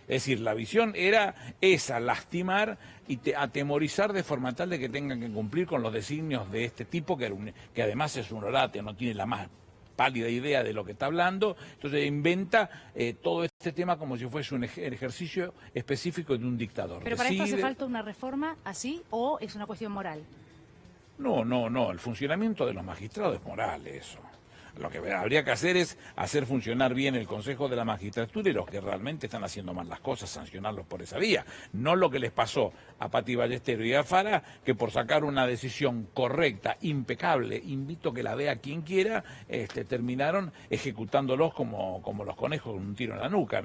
Es decir, la visión era esa, lastimar y atemorizar de forma tal de que tengan que cumplir con los designios de este tipo, que además es un orate, no tiene la más pálida idea de lo que está hablando. Entonces inventa todo este tema como si fuese un ejercicio específico de un dictador. ¿Pero para esto hace falta una reforma así o es una cuestión moral? No, el funcionamiento de los magistrados es moral, eso. Lo que habría que hacer es hacer funcionar bien el Consejo de la Magistratura y los que realmente están haciendo mal las cosas, sancionarlos por esa vía. No lo que les pasó a Patti Ballesteros y a Fara, que por sacar una decisión correcta, impecable, invito que la vea quien quiera, terminaron ejecutándolos como los conejos con un tiro en la nuca,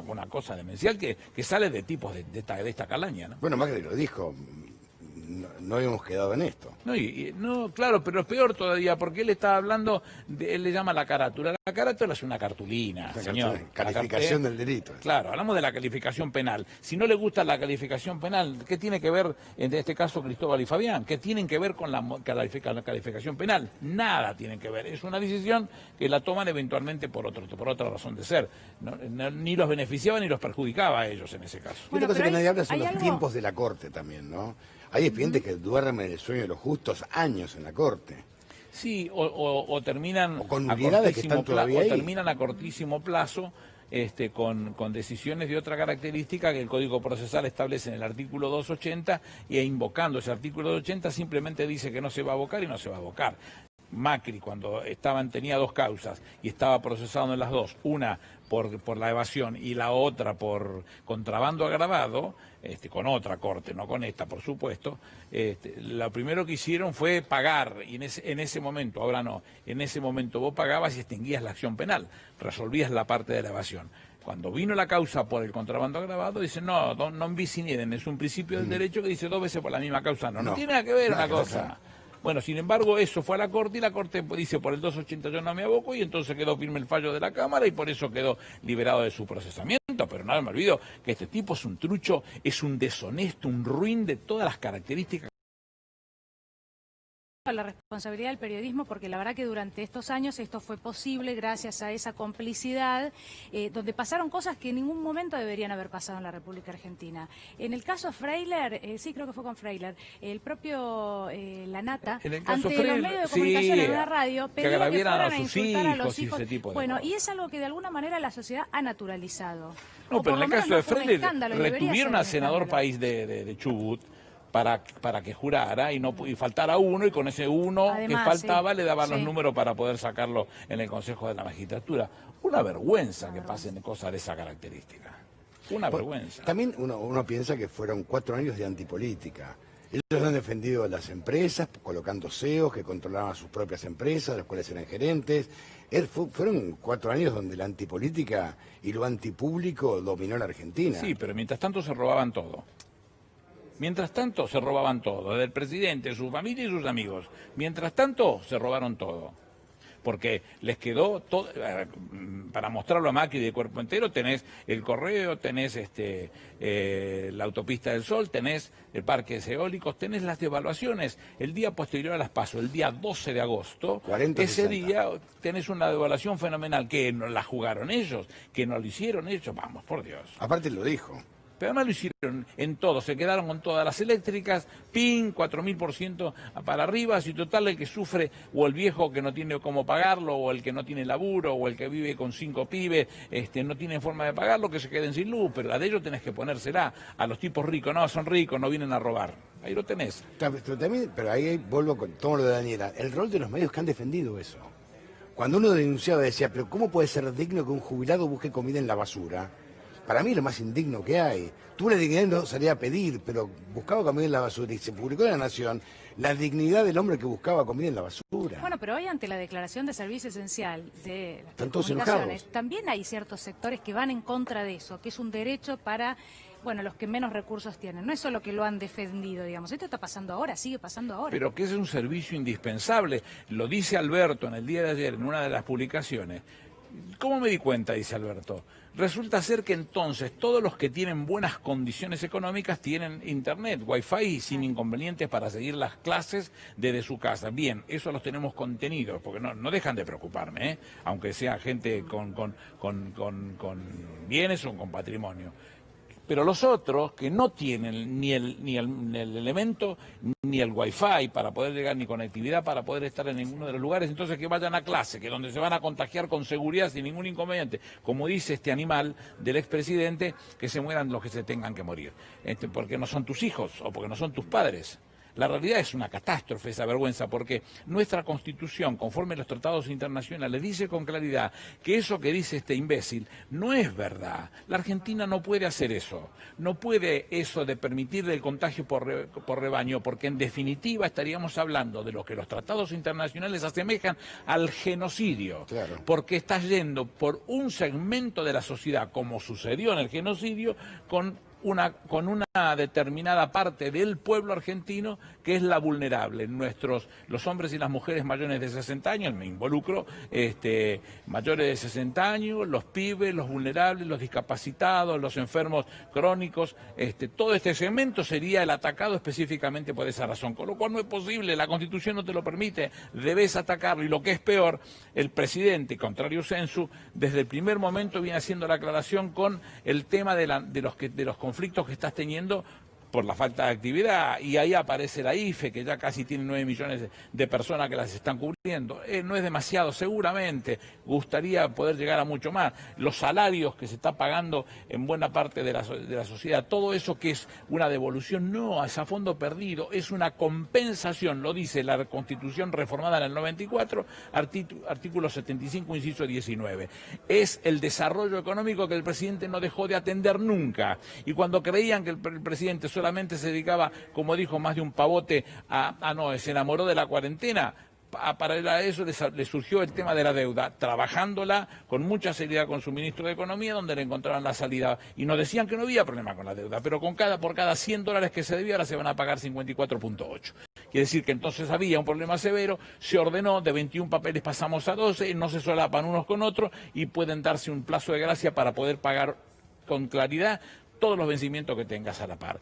una cosa demencial que sale de tipos de esta calaña, ¿no? Bueno, Macri lo dijo. No habíamos quedado en esto. No, claro, pero es peor todavía, porque él está hablando, él le llama la carátula. La carátula es una cartulina, señor. Calificación del delito. Claro, hablamos de la calificación penal. Si no le gusta la calificación penal, ¿qué tiene que ver, en este caso, Cristóbal y Fabián? ¿Qué tienen que ver con la calificación penal? Nada tienen que ver. Es una decisión que la toman eventualmente por otra razón de ser. Ni los beneficiaba ni los perjudicaba a ellos en ese caso. Una cosa que nadie habla son los tiempos de la Corte también, ¿no? Hay expedientes que duermen el sueño de los justos años en la Corte. Sí, o terminan o con nulidades que están todavía ahí. O terminan a cortísimo plazo con decisiones de otra característica que el Código Procesal establece en el artículo 280 y invocando ese artículo 280 simplemente dice que no se va a abocar y no se va a abocar. Macri, cuando tenía 2 causas y estaba procesado en las 2, una por la evasión y la otra por contrabando agravado, con otra corte, no con esta, por supuesto, lo primero que hicieron fue pagar, y en ese momento, ahora no, en ese momento vos pagabas y extinguías la acción penal, resolvías la parte de la evasión. Cuando vino la causa por el contrabando agravado, dicen, no bis in idem, es un principio del derecho que dice 2 veces por la misma causa. No tiene nada que ver una cosa. Bueno, sin embargo, eso fue a la Corte y la Corte dice por el 280 yo no me aboco y entonces quedó firme el fallo de la Cámara y por eso quedó liberado de su procesamiento. Pero nada me olvido que este tipo es un trucho, es un deshonesto, un ruin de todas las características a la responsabilidad del periodismo, porque la verdad que durante estos años esto fue posible gracias a esa complicidad, donde pasaron cosas que en ningún momento deberían haber pasado en la República Argentina. En el caso Freiler, sí, creo que fue con Freiler, el propio Lanata, ante Freiler, los medios de comunicación en una radio, pedía que fueran a sus insultar a los hijos. Y ese tipo de bueno, cosas. y es algo que de alguna manera la sociedad ha naturalizado. No, pero en el caso de Freiler, retuvieron retuvieron al senador país de Chubut para que jurara y faltara uno, y con ese uno Además, que faltaba le daban sí. los números para poder sacarlo en el Consejo de la Magistratura. Una vergüenza que pasen cosas de esa característica. Una vergüenza. También uno piensa que fueron 4 años de antipolítica. Ellos han defendido a las empresas, colocando CEOs que controlaban sus propias empresas, los cuales eran gerentes. Fueron 4 años donde la antipolítica y lo antipúblico dominó la Argentina. Sí, pero mientras tanto se robaban todo. Mientras tanto se robaban todo, desde el presidente, su familia y sus amigos. Mientras tanto se robaron todo. Porque les quedó todo, para mostrarlo a Macri de cuerpo entero, tenés el correo, tenés la autopista del Sol, tenés el parque eólicos, tenés las devaluaciones. El día posterior a las PASO, el día 12 de agosto, 40, ese 60. día tenés una devaluación fenomenal, que no la jugaron ellos, que no lo hicieron ellos, vamos, por Dios. Aparte lo dijo. Pero además lo hicieron en todo, se quedaron con todas las eléctricas, PIN, 4000% para arriba, si total el que sufre, o el viejo que no tiene cómo pagarlo, o el que no tiene laburo, o el que vive con 5 pibes, no tiene forma de pagarlo, que se queden sin luz, pero la de ellos tenés que ponérsela. A los tipos ricos, no, son ricos, no vienen a robar. Ahí lo tenés. Pero ahí vuelvo con todo lo de Daniela, el rol de los medios que han defendido eso. Cuando uno denunciaba decía, pero ¿cómo puede ser digno que un jubilado busque comida en la basura? Para mí es lo más indigno que hay. Tuvo la dignidad de no salir a pedir, pero buscaba comida en la basura y se publicó en La Nación la dignidad del hombre que buscaba comida en la basura. Bueno, pero hoy ante la declaración de servicio esencial de las Están todos telecomunicaciones, enojados. también hay ciertos sectores que van en contra de eso, que es un derecho para, bueno, los que menos recursos tienen. No es solo que lo han defendido, digamos. Esto está pasando ahora, sigue pasando ahora. Pero que es un servicio indispensable. Lo dice Alberto en el día de ayer en una de las publicaciones. ¿Cómo me di cuenta? Dice Alberto. Resulta ser que entonces todos los que tienen buenas condiciones económicas tienen internet, wifi sin inconvenientes para seguir las clases desde su casa. Bien, eso los tenemos contenidos, porque no dejan de preocuparme, aunque sea gente con bienes o con patrimonio. Pero los otros que no tienen ni el elemento ni el wifi para poder llegar, ni conectividad para poder estar en ninguno de los lugares, entonces que vayan a clase, que donde se van a contagiar con seguridad sin ningún inconveniente. Como dice este animal del expresidente, que se mueran los que se tengan que morir, porque no son tus hijos o porque no son tus padres. La realidad es una catástrofe, esa vergüenza, porque nuestra Constitución, conforme a los tratados internacionales, dice con claridad que eso que dice este imbécil no es verdad. La Argentina no puede hacer eso. No puede eso de permitirle el contagio por rebaño, porque en definitiva estaríamos hablando de lo que los tratados internacionales asemejan al genocidio. Claro. Porque estás yendo por un segmento de la sociedad, como sucedió en el genocidio, con una determinada parte del pueblo argentino que es la vulnerable. Los hombres y las mujeres mayores de 60 años, me involucro, mayores de 60 años, los pibes, los vulnerables, los discapacitados, los enfermos crónicos, todo este segmento sería el atacado específicamente por esa razón, con lo cual no es posible, la Constitución no te lo permite, debes atacarlo, y lo que es peor, el presidente, contrario sensu, desde el primer momento viene haciendo la aclaración con el tema de los conflictos que estás teniendo por la falta de actividad, y ahí aparece la IFE, que ya casi tiene 9 millones de personas que las están cubriendo. No es demasiado, seguramente, gustaría poder llegar a mucho más. Los salarios que se está pagando en buena parte de la sociedad, todo eso que es una devolución, no, es a fondo perdido, es una compensación, lo dice la Constitución reformada en el 94, artículo 75, inciso 19. Es el desarrollo económico que el presidente no dejó de atender nunca, y cuando creían que el presidente solamente se dedicaba, como dijo más de un pavote, se enamoró de la cuarentena. Para eso le surgió el tema de la deuda, trabajándola con mucha seriedad con su ministro de Economía, donde le encontraban la salida. Y nos decían que no había problema con la deuda, pero por cada $100 que se debía, ahora se van a pagar 54.8. Quiere decir que entonces había un problema severo, se ordenó, de 21 papeles pasamos a 12, no se solapan unos con otros y pueden darse un plazo de gracia para poder pagar con claridad todos los vencimientos que tengas a la par.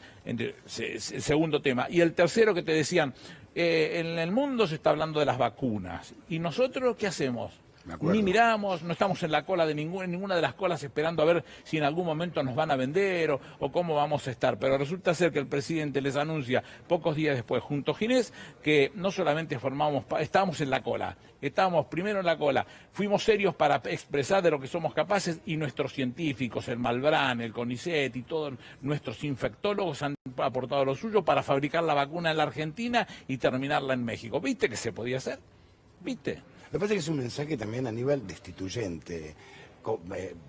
Segundo tema. Y el tercero que te decían, en el mundo se está hablando de las vacunas. ¿Y nosotros qué hacemos? Ni miramos, no estamos en la cola de ninguna de las colas esperando a ver si en algún momento nos van a vender o cómo vamos a estar. Pero resulta ser que el presidente les anuncia pocos días después, junto a Ginés, que no solamente estábamos en la cola, estábamos primero en la cola, fuimos serios para expresar de lo que somos capaces y nuestros científicos, el Malbrán, el CONICET y todos nuestros infectólogos han aportado lo suyo para fabricar la vacuna en la Argentina y terminarla en México. ¿Viste que se podía hacer? ¿Viste? Me parece que es un mensaje también a nivel destituyente.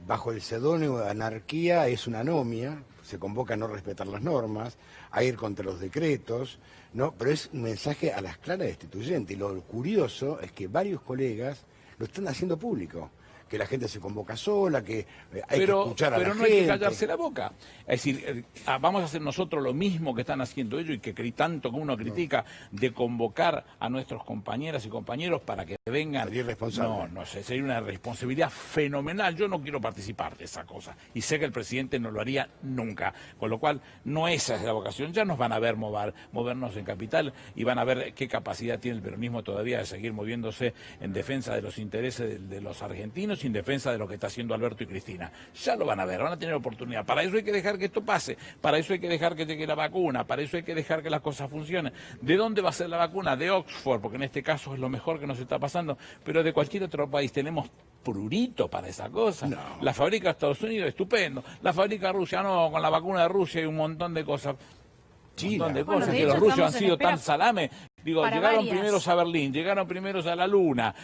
Bajo el seudónimo de anarquía es una anomia, se convoca a no respetar las normas, a ir contra los decretos, ¿no? Pero es un mensaje a las claras destituyente. Y lo curioso es que varios colegas lo están haciendo público. Que la gente se convoca sola, que hay que escuchar a la gente. Pero no hay que callarse la boca. Es decir, vamos a hacer nosotros lo mismo que están haciendo ellos y que tanto que uno critica de convocar a nuestros compañeras y compañeros para que vengan. Sería irresponsable. No sé, sería una responsabilidad fenomenal. Yo no quiero participar de esa cosa. Y sé que el presidente no lo haría nunca. Con lo cual, no esa es la vocación. Ya nos van a ver movernos en capital y van a ver qué capacidad tiene el peronismo todavía de seguir moviéndose en defensa de los intereses de los argentinos, en defensa de lo que está haciendo Alberto y Cristina. Ya lo van a ver, van a tener oportunidad. Para eso hay que dejar que esto pase, para eso hay que dejar que llegue la vacuna, para eso hay que dejar que las cosas funcionen. ¿De dónde va a ser la vacuna? De Oxford, porque en este caso es lo mejor que nos está pasando, pero de cualquier otro país tenemos prurito para esa cosa. No. La fábrica de Estados Unidos, estupendo. La fábrica de Rusia, no, con la vacuna de Rusia hay un montón de cosas. China. Un montón de cosas, que los rusos han sido tan salame. Digo, llegaron primeros a Berlín, llegaron primeros a la Luna,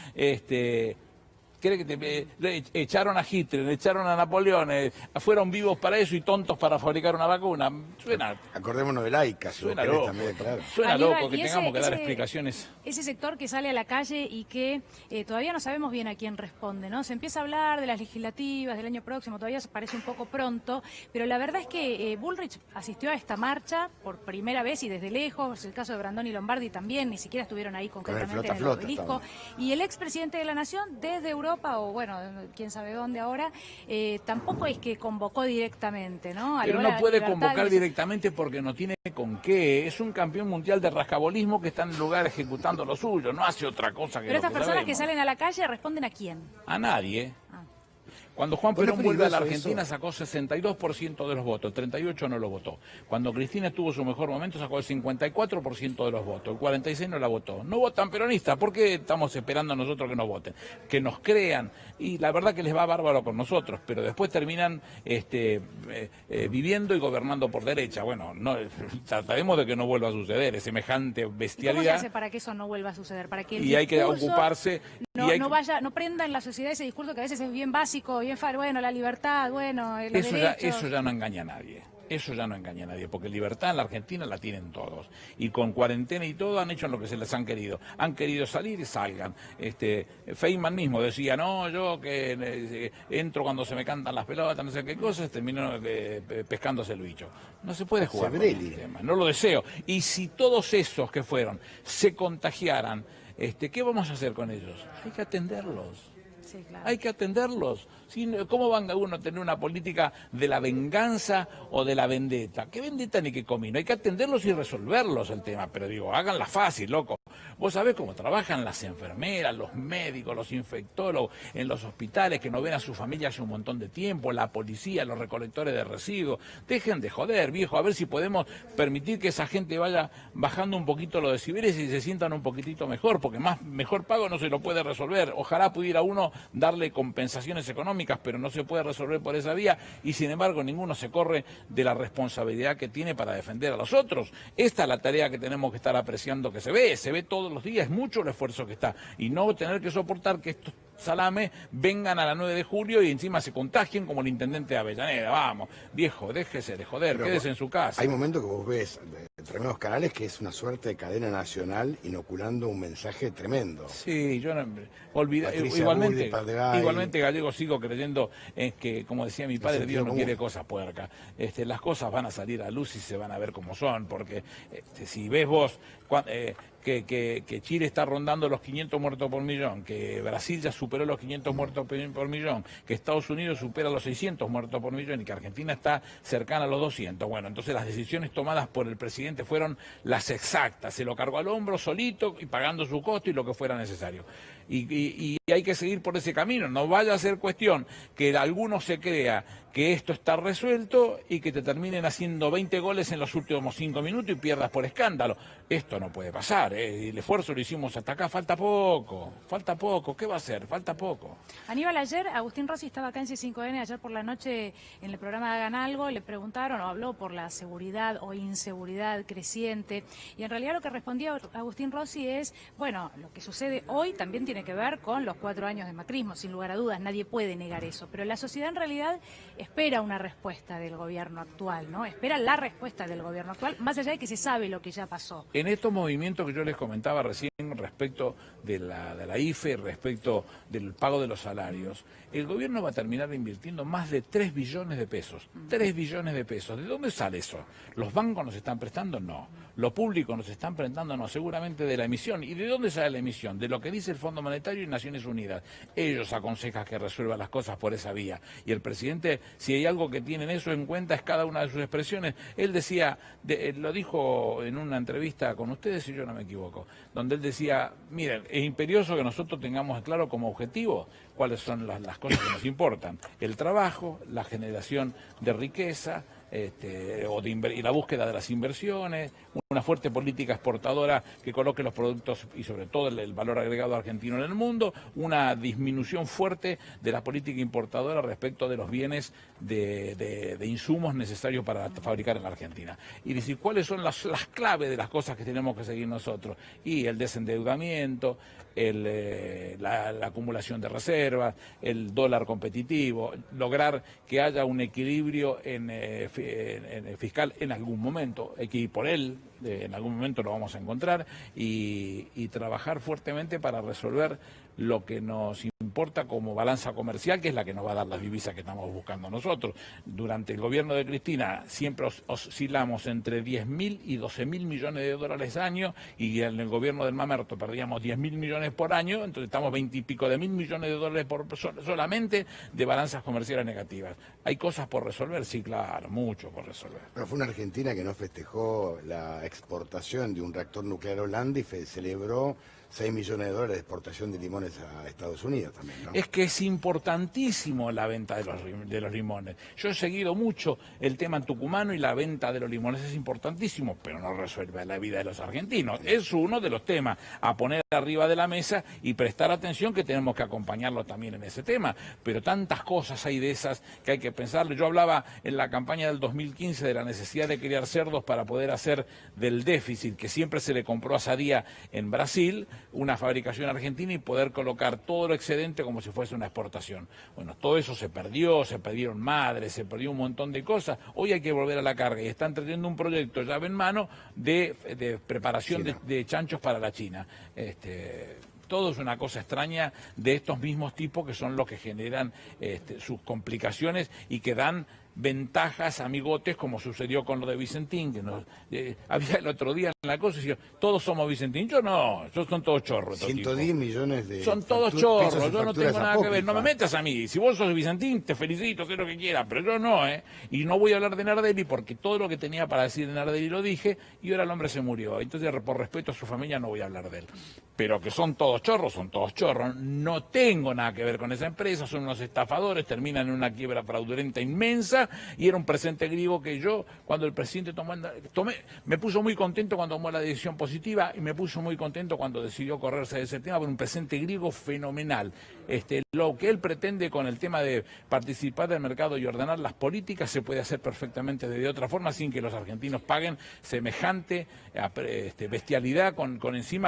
¿Cree que echaron a Hitler, echaron a Napoleón, fueron vivos para eso y tontos para fabricar una vacuna? Suena. Acordémonos del AICA, suena loco. También, claro. Suena Aníbal, loco que tengamos que dar explicaciones. Ese sector que sale a la calle y que todavía no sabemos bien a quién responde, ¿no? Se empieza a hablar de las legislativas del año próximo, todavía parece un poco pronto, pero la verdad es que Bullrich asistió a esta marcha por primera vez y desde lejos, el caso de Brandoni y Lombardi también, ni siquiera estuvieron ahí concretamente en el obelisco, y el expresidente de la Nación desde Europa, o bueno, quién sabe dónde ahora, tampoco es que convocó directamente, ¿no? Pero no puede convocar directamente porque no tiene con qué. Es un campeón mundial de rascabolismo que está en el lugar ejecutando lo suyo, no hace otra cosa que Pero lo que estas personas sabemos. que salen a la calle responden ¿a quién? A nadie. Cuando Juan Perón vuelve a la Argentina sacó 62% de los votos, el 38% no lo votó. Cuando Cristina tuvo su mejor momento sacó el 54% de los votos, el 46% no la votó. No votan peronistas, ¿por qué estamos esperando a nosotros que nos voten? Que nos crean, y la verdad que les va bárbaro con nosotros, pero después terminan viviendo y gobernando por derecha. Bueno, no, trataremos de que no vuelva a suceder, es semejante bestialidad. ¿Y cómo se hace para que eso no vuelva a suceder? Para que el hay que ocuparse... No prenda en la sociedad ese discurso que a veces es bien básico, bien bueno, la libertad, bueno, los derechos. Eso ya no engaña a nadie. Eso ya no engaña a nadie, porque libertad en la Argentina la tienen todos. Y con cuarentena y todo han hecho lo que se les han querido. Han querido salir y salgan. Feynman mismo decía, no, yo que entro cuando se me cantan las pelotas, no sé qué cosas, termino pescándose el bicho. No se puede jugar con el tema, no lo deseo. Y si todos esos que fueron se contagiaran, ¿qué vamos a hacer con ellos? Hay que atenderlos. Sí, claro. Hay que atenderlos. ¿Cómo van a uno a tener una política de la venganza o de la vendetta? ¿Qué vendetta ni qué comino? Hay que atenderlos y resolverlos el tema. Pero digo, háganla fácil, loco. Vos sabés cómo trabajan las enfermeras, los médicos, los infectólogos en los hospitales que no ven a su familia hace un montón de tiempo, la policía, los recolectores de residuos. Dejen de joder, viejo, a ver si podemos permitir que esa gente vaya bajando un poquito los decibeles y se sientan un poquitito mejor, porque mejor pago no se lo puede resolver. Ojalá pudiera uno darle compensaciones económicas, pero no se puede resolver por esa vía y sin embargo ninguno se corre de la responsabilidad que tiene para defender a los otros. Esta es la tarea que tenemos que estar apreciando, que se ve todos los días, es mucho el esfuerzo que está y no tener que soportar que estos salames vengan a la 9 de julio y encima se contagien como el intendente de Avellaneda. Vamos, viejo, déjese de joder, pero quédese en su casa. Hay momentos que vos ves entre nuevos canales que es una suerte de cadena nacional inoculando un mensaje tremendo. Sí, yo no olvidé, igualmente Gallego sigo creyendo en que, como decía mi padre, Dios no quiere cosas puercas. Las cosas van a salir a luz y se van a ver como son, porque si ves vos que Chile está rondando los 500 muertos por millón, que Brasil ya superó los 500 muertos por millón, que Estados Unidos supera los 600 muertos por millón y que Argentina está cercana a los 200. Bueno, entonces las decisiones tomadas por el presidente fueron las exactas, se lo cargó al hombro solito y pagando su costo y lo que fuera necesario. Y hay que seguir por ese camino, no vaya a ser cuestión que alguno se crea que esto está resuelto y que te terminen haciendo 20 goles en los últimos 5 minutos y pierdas por escándalo. Esto no puede pasar, el esfuerzo lo hicimos hasta acá, falta poco, ¿qué va a hacer? Falta poco. Aníbal, ayer Agustín Rossi estaba acá en C5N, ayer por la noche en el programa Hagan Algo, le preguntaron o habló por la seguridad o inseguridad creciente y en realidad lo que respondía Agustín Rossi es, bueno, lo que sucede hoy también tiene que ver con los 4 años de macrismo, sin lugar a dudas, nadie puede negar eso, pero la sociedad en realidad espera una respuesta del gobierno actual, ¿no? Espera la respuesta del gobierno actual, más allá de que se sabe lo que ya pasó. En estos movimientos que yo les comentaba recién respecto de la IFE, respecto del pago de los salarios, el gobierno va a terminar invirtiendo más de 3 billones de pesos. 3 billones de pesos. ¿De dónde sale eso? ¿Los bancos nos están prestando? No. ¿Lo público nos están prestando? No. Seguramente de la emisión. ¿Y de dónde sale la emisión? De lo que dice el Fondo Monetario y Naciones Unidas. Ellos aconsejan que resuelvan las cosas por esa vía. Y el presidente, si hay algo que tienen eso en cuenta, es cada una de sus expresiones. Él decía, lo dijo en una entrevista con ustedes, si yo no me equivoco, donde él decía, miren, es imperioso que nosotros tengamos claro como objetivo cuáles son las cosas que nos importan. El trabajo, la generación de riqueza, y la búsqueda de las inversiones, una fuerte política exportadora que coloque los productos y sobre todo el valor agregado argentino en el mundo, una disminución fuerte de la política importadora respecto de los bienes de insumos necesarios para fabricar en la Argentina. Y decir cuáles son las claves de las cosas que tenemos que seguir nosotros. Y el desendeudamiento, la acumulación de reservas, el dólar competitivo, lograr que haya un equilibrio en fiscal en algún momento, hay que ir por él, en algún momento lo vamos a encontrar, y trabajar fuertemente para resolver lo que nos importa como balanza comercial, que es la que nos va a dar las divisas que estamos buscando nosotros. Durante el gobierno de Cristina siempre oscilamos entre 10.000 y 12.000 millones de dólares al año, y en el gobierno del Mamerto perdíamos 10.000 millones por año, entonces estamos 20 y pico de mil millones de dólares solamente de balanzas comerciales negativas. ¿Hay cosas por resolver? Sí, claro, mucho por resolver. Pero fue una Argentina que no festejó la exportación de un reactor nuclear a Holanda y celebró 6 millones de dólares de exportación de limones a Estados Unidos también, ¿no? Es que es importantísimo la venta de los limones. Yo he seguido mucho el tema tucumano y la venta de los limones es importantísimo, pero no resuelve la vida de los argentinos. Es uno de los temas a poner arriba de la mesa y prestar atención, que tenemos que acompañarlo también en ese tema. Pero tantas cosas hay de esas que hay que pensarlo. Yo hablaba en la campaña del 2015 de la necesidad de criar cerdos para poder hacer del déficit que siempre se le compró a Sadía en Brasil una fabricación argentina y poder colocar todo lo excedente como si fuese una exportación. Bueno, todo eso se perdió, se perdieron madres, se perdió un montón de cosas. Hoy hay que volver a la carga y están trayendo un proyecto llave en mano de preparación de chanchos para la China. Todo es una cosa extraña de estos mismos tipos que son los que generan sus complicaciones y que dan ventajas, amigotes, como sucedió con lo de Vicentín, que había el otro día en la cosa y decía, todos somos Vicentín. Yo no, son todos chorros. 110 millones de... Son todos chorros, yo no tengo nada que ver, no me metas a mí. Si vos sos Vicentín, te felicito, sé lo que quieras, pero yo no, Y no voy a hablar de Nardelli porque todo lo que tenía para decir de Nardelli lo dije y ahora el hombre se murió. Entonces, por respeto a su familia, no voy a hablar de él. Pero que son todos chorros, son todos chorros. No tengo nada que ver con esa empresa, son unos estafadores, terminan en una quiebra fraudulenta inmensa. Y era un presente griego que yo, cuando el presidente me puso muy contento cuando tomó la decisión positiva y me puso muy contento cuando decidió correrse de ese tema, por un presente griego fenomenal. Lo que él pretende con el tema de participar del mercado y ordenar las políticas se puede hacer perfectamente de otra forma sin que los argentinos paguen semejante bestialidad con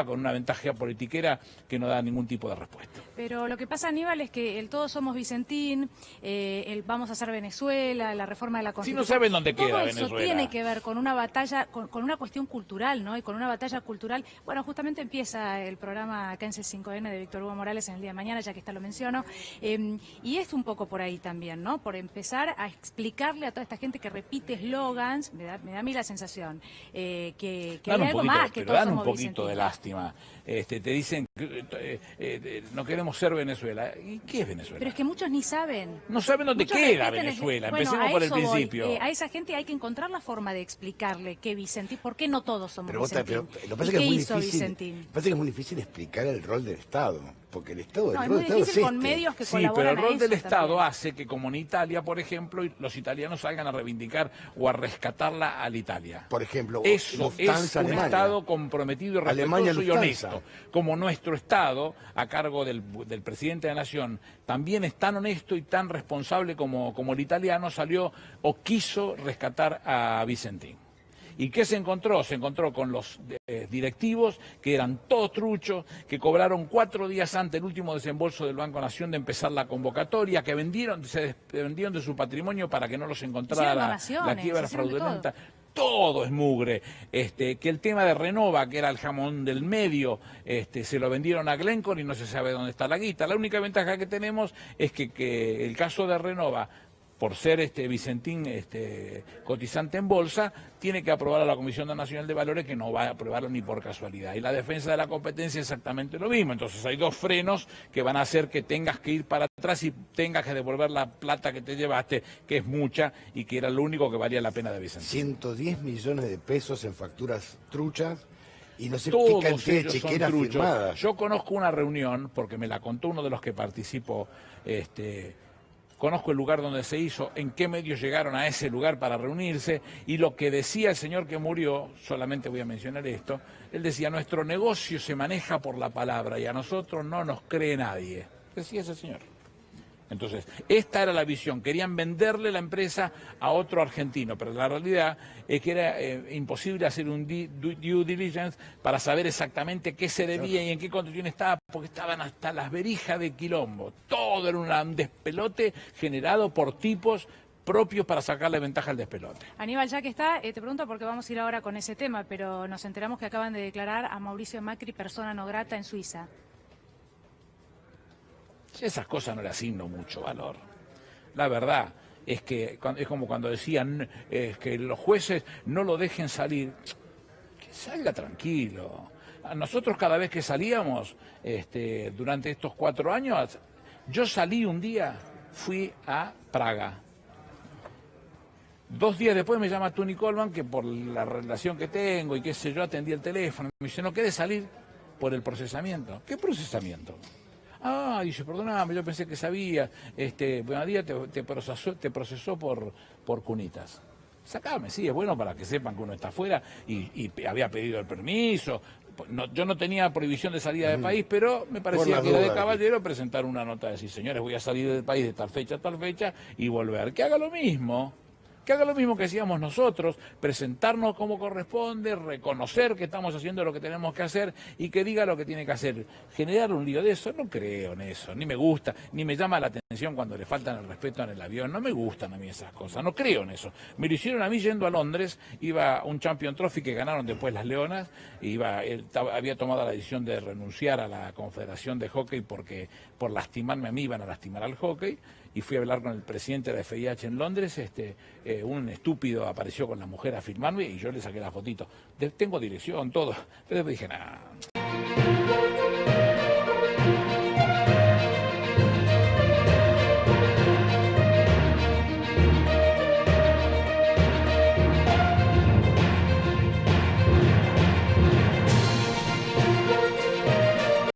una ventaja politiquera que no da ningún tipo de respuesta. Pero lo que pasa, Aníbal, es que el todos somos Vicentín, el vamos a hacer Venezuela, la reforma de la Constitución. Si no saben dónde queda Venezuela. Todo eso tiene que ver con una batalla, con una cuestión cultural, ¿no? Y con una batalla cultural. Bueno, justamente empieza el programa acá en C5N de Víctor Hugo Morales en el día de mañana, ya que lo menciono. gobierno. Y es un poco por ahí también, ¿no? Por empezar a explicarle a toda esta gente que repite eslogans, me da a mí la sensación, que hay algo más que pero todos dan un somos poquito de vicentinos. lástima. Te dicen no queremos ser Venezuela. ¿Y qué es Venezuela? Pero es que muchos ni saben. No saben dónde Muchos queda repiten Venezuela. bueno, Empecemos a por el eso voy. principio. A esa gente hay que encontrar la forma de explicarle qué Vicentín, por qué no todos somos Pero Vicentín. lo que pasa ¿Y es que qué es muy hizo difícil. Vicentín? Pasa que es muy difícil explicar el rol del Estado, porque el Estado, No, el es rol muy del Estado difícil es con este. medios que Sí, colaboran pero el rol a del eso Estado también. hace que, como en Italia, por ejemplo, los italianos salgan a reivindicar o a rescatarla a la Italia. Por ejemplo, Eso es Lufthansa, un Alemania. Estado comprometido, Alemania, respetuoso y Lufthansa. honesto. Como nuestro Estado, a cargo del presidente de la Nación, también es tan honesto y tan responsable como el italiano, salió o quiso rescatar a Vicentín. ¿Y qué se encontró? Se encontró con los directivos que eran todos truchos, que cobraron 4 días antes el último desembolso del Banco Nación de empezar la convocatoria, que se vendieron de su patrimonio para que no los encontrara la quiebra fraudulenta. Todo es mugre. Que el tema de Renova, que era el jamón del medio, se lo vendieron a Glencore y no se sabe dónde está la guita. La única ventaja que tenemos es que el caso de Renova, por ser Vicentín cotizante en bolsa, tiene que aprobar a la Comisión Nacional de Valores, que no va a aprobarlo ni por casualidad. Y la defensa de la competencia es exactamente lo mismo. Entonces hay dos frenos que van a hacer que tengas que ir para atrás y tengas que devolver la plata que te llevaste, que es mucha y que era lo único que valía la pena de Vicentín. 110 millones de pesos en facturas truchas y no sé Todos qué cantidad de ellos son chequeras truchos. firmadas. Yo conozco una reunión, porque me la contó uno de los que participó, conozco el lugar donde se hizo, en qué medios llegaron a ese lugar para reunirse, y lo que decía el señor que murió, solamente voy a mencionar esto, él decía, nuestro negocio se maneja por la palabra y a nosotros no nos cree nadie. Decía ese señor. Entonces, esta era la visión, querían venderle la empresa a otro argentino, pero la realidad es que era imposible hacer un due diligence para saber exactamente qué se debía y en qué condición estaba, porque estaban hasta las verijas de quilombo. Todo era un despelote generado por tipos propios para sacarle ventaja al despelote. Aníbal, ya que está, te pregunto porque vamos a ir ahora con ese tema, pero nos enteramos que acaban de declarar a Mauricio Macri persona no grata en Suiza. Esas cosas no le asigno mucho valor. La verdad es que es como cuando decían que los jueces no lo dejen salir. Que salga tranquilo. A nosotros cada vez que salíamos, durante estos 4 años, yo salí un día, fui a Praga. 2 días después me llama Tony Coleman, que por la relación que tengo y qué sé yo, atendí el teléfono. Me dice, no querés salir por el procesamiento. ¿Qué procesamiento? Ah, dice, perdóname, yo pensé que sabía, buenos días, te procesó por cunitas. Sacame, sí, es bueno para que sepan que uno está afuera y había pedido el permiso. No, yo no tenía prohibición de salida del país, pero me parecía que era de caballero presentar una nota de decir, señores, voy a salir del país de tal fecha a tal fecha y volver. Que haga lo mismo. Que haga lo mismo que hacíamos nosotros, presentarnos como corresponde, reconocer que estamos haciendo lo que tenemos que hacer y que diga lo que tiene que hacer. Generar un lío de eso, no creo en eso, ni me gusta, ni me llama la atención cuando le faltan el respeto en el avión, no me gustan a mí esas cosas, no creo en eso. Me lo hicieron a mí yendo a Londres, iba un Champion Trophy que ganaron después las Leonas, había tomado la decisión de renunciar a la Confederación de Hockey porque por lastimarme a mí iban a lastimar al hockey, y fui a hablar con el presidente de la FIH en Londres, un estúpido apareció con la mujer a filmarme y yo le saqué la fotito. Tengo dirección, todo, pero después dije, nada.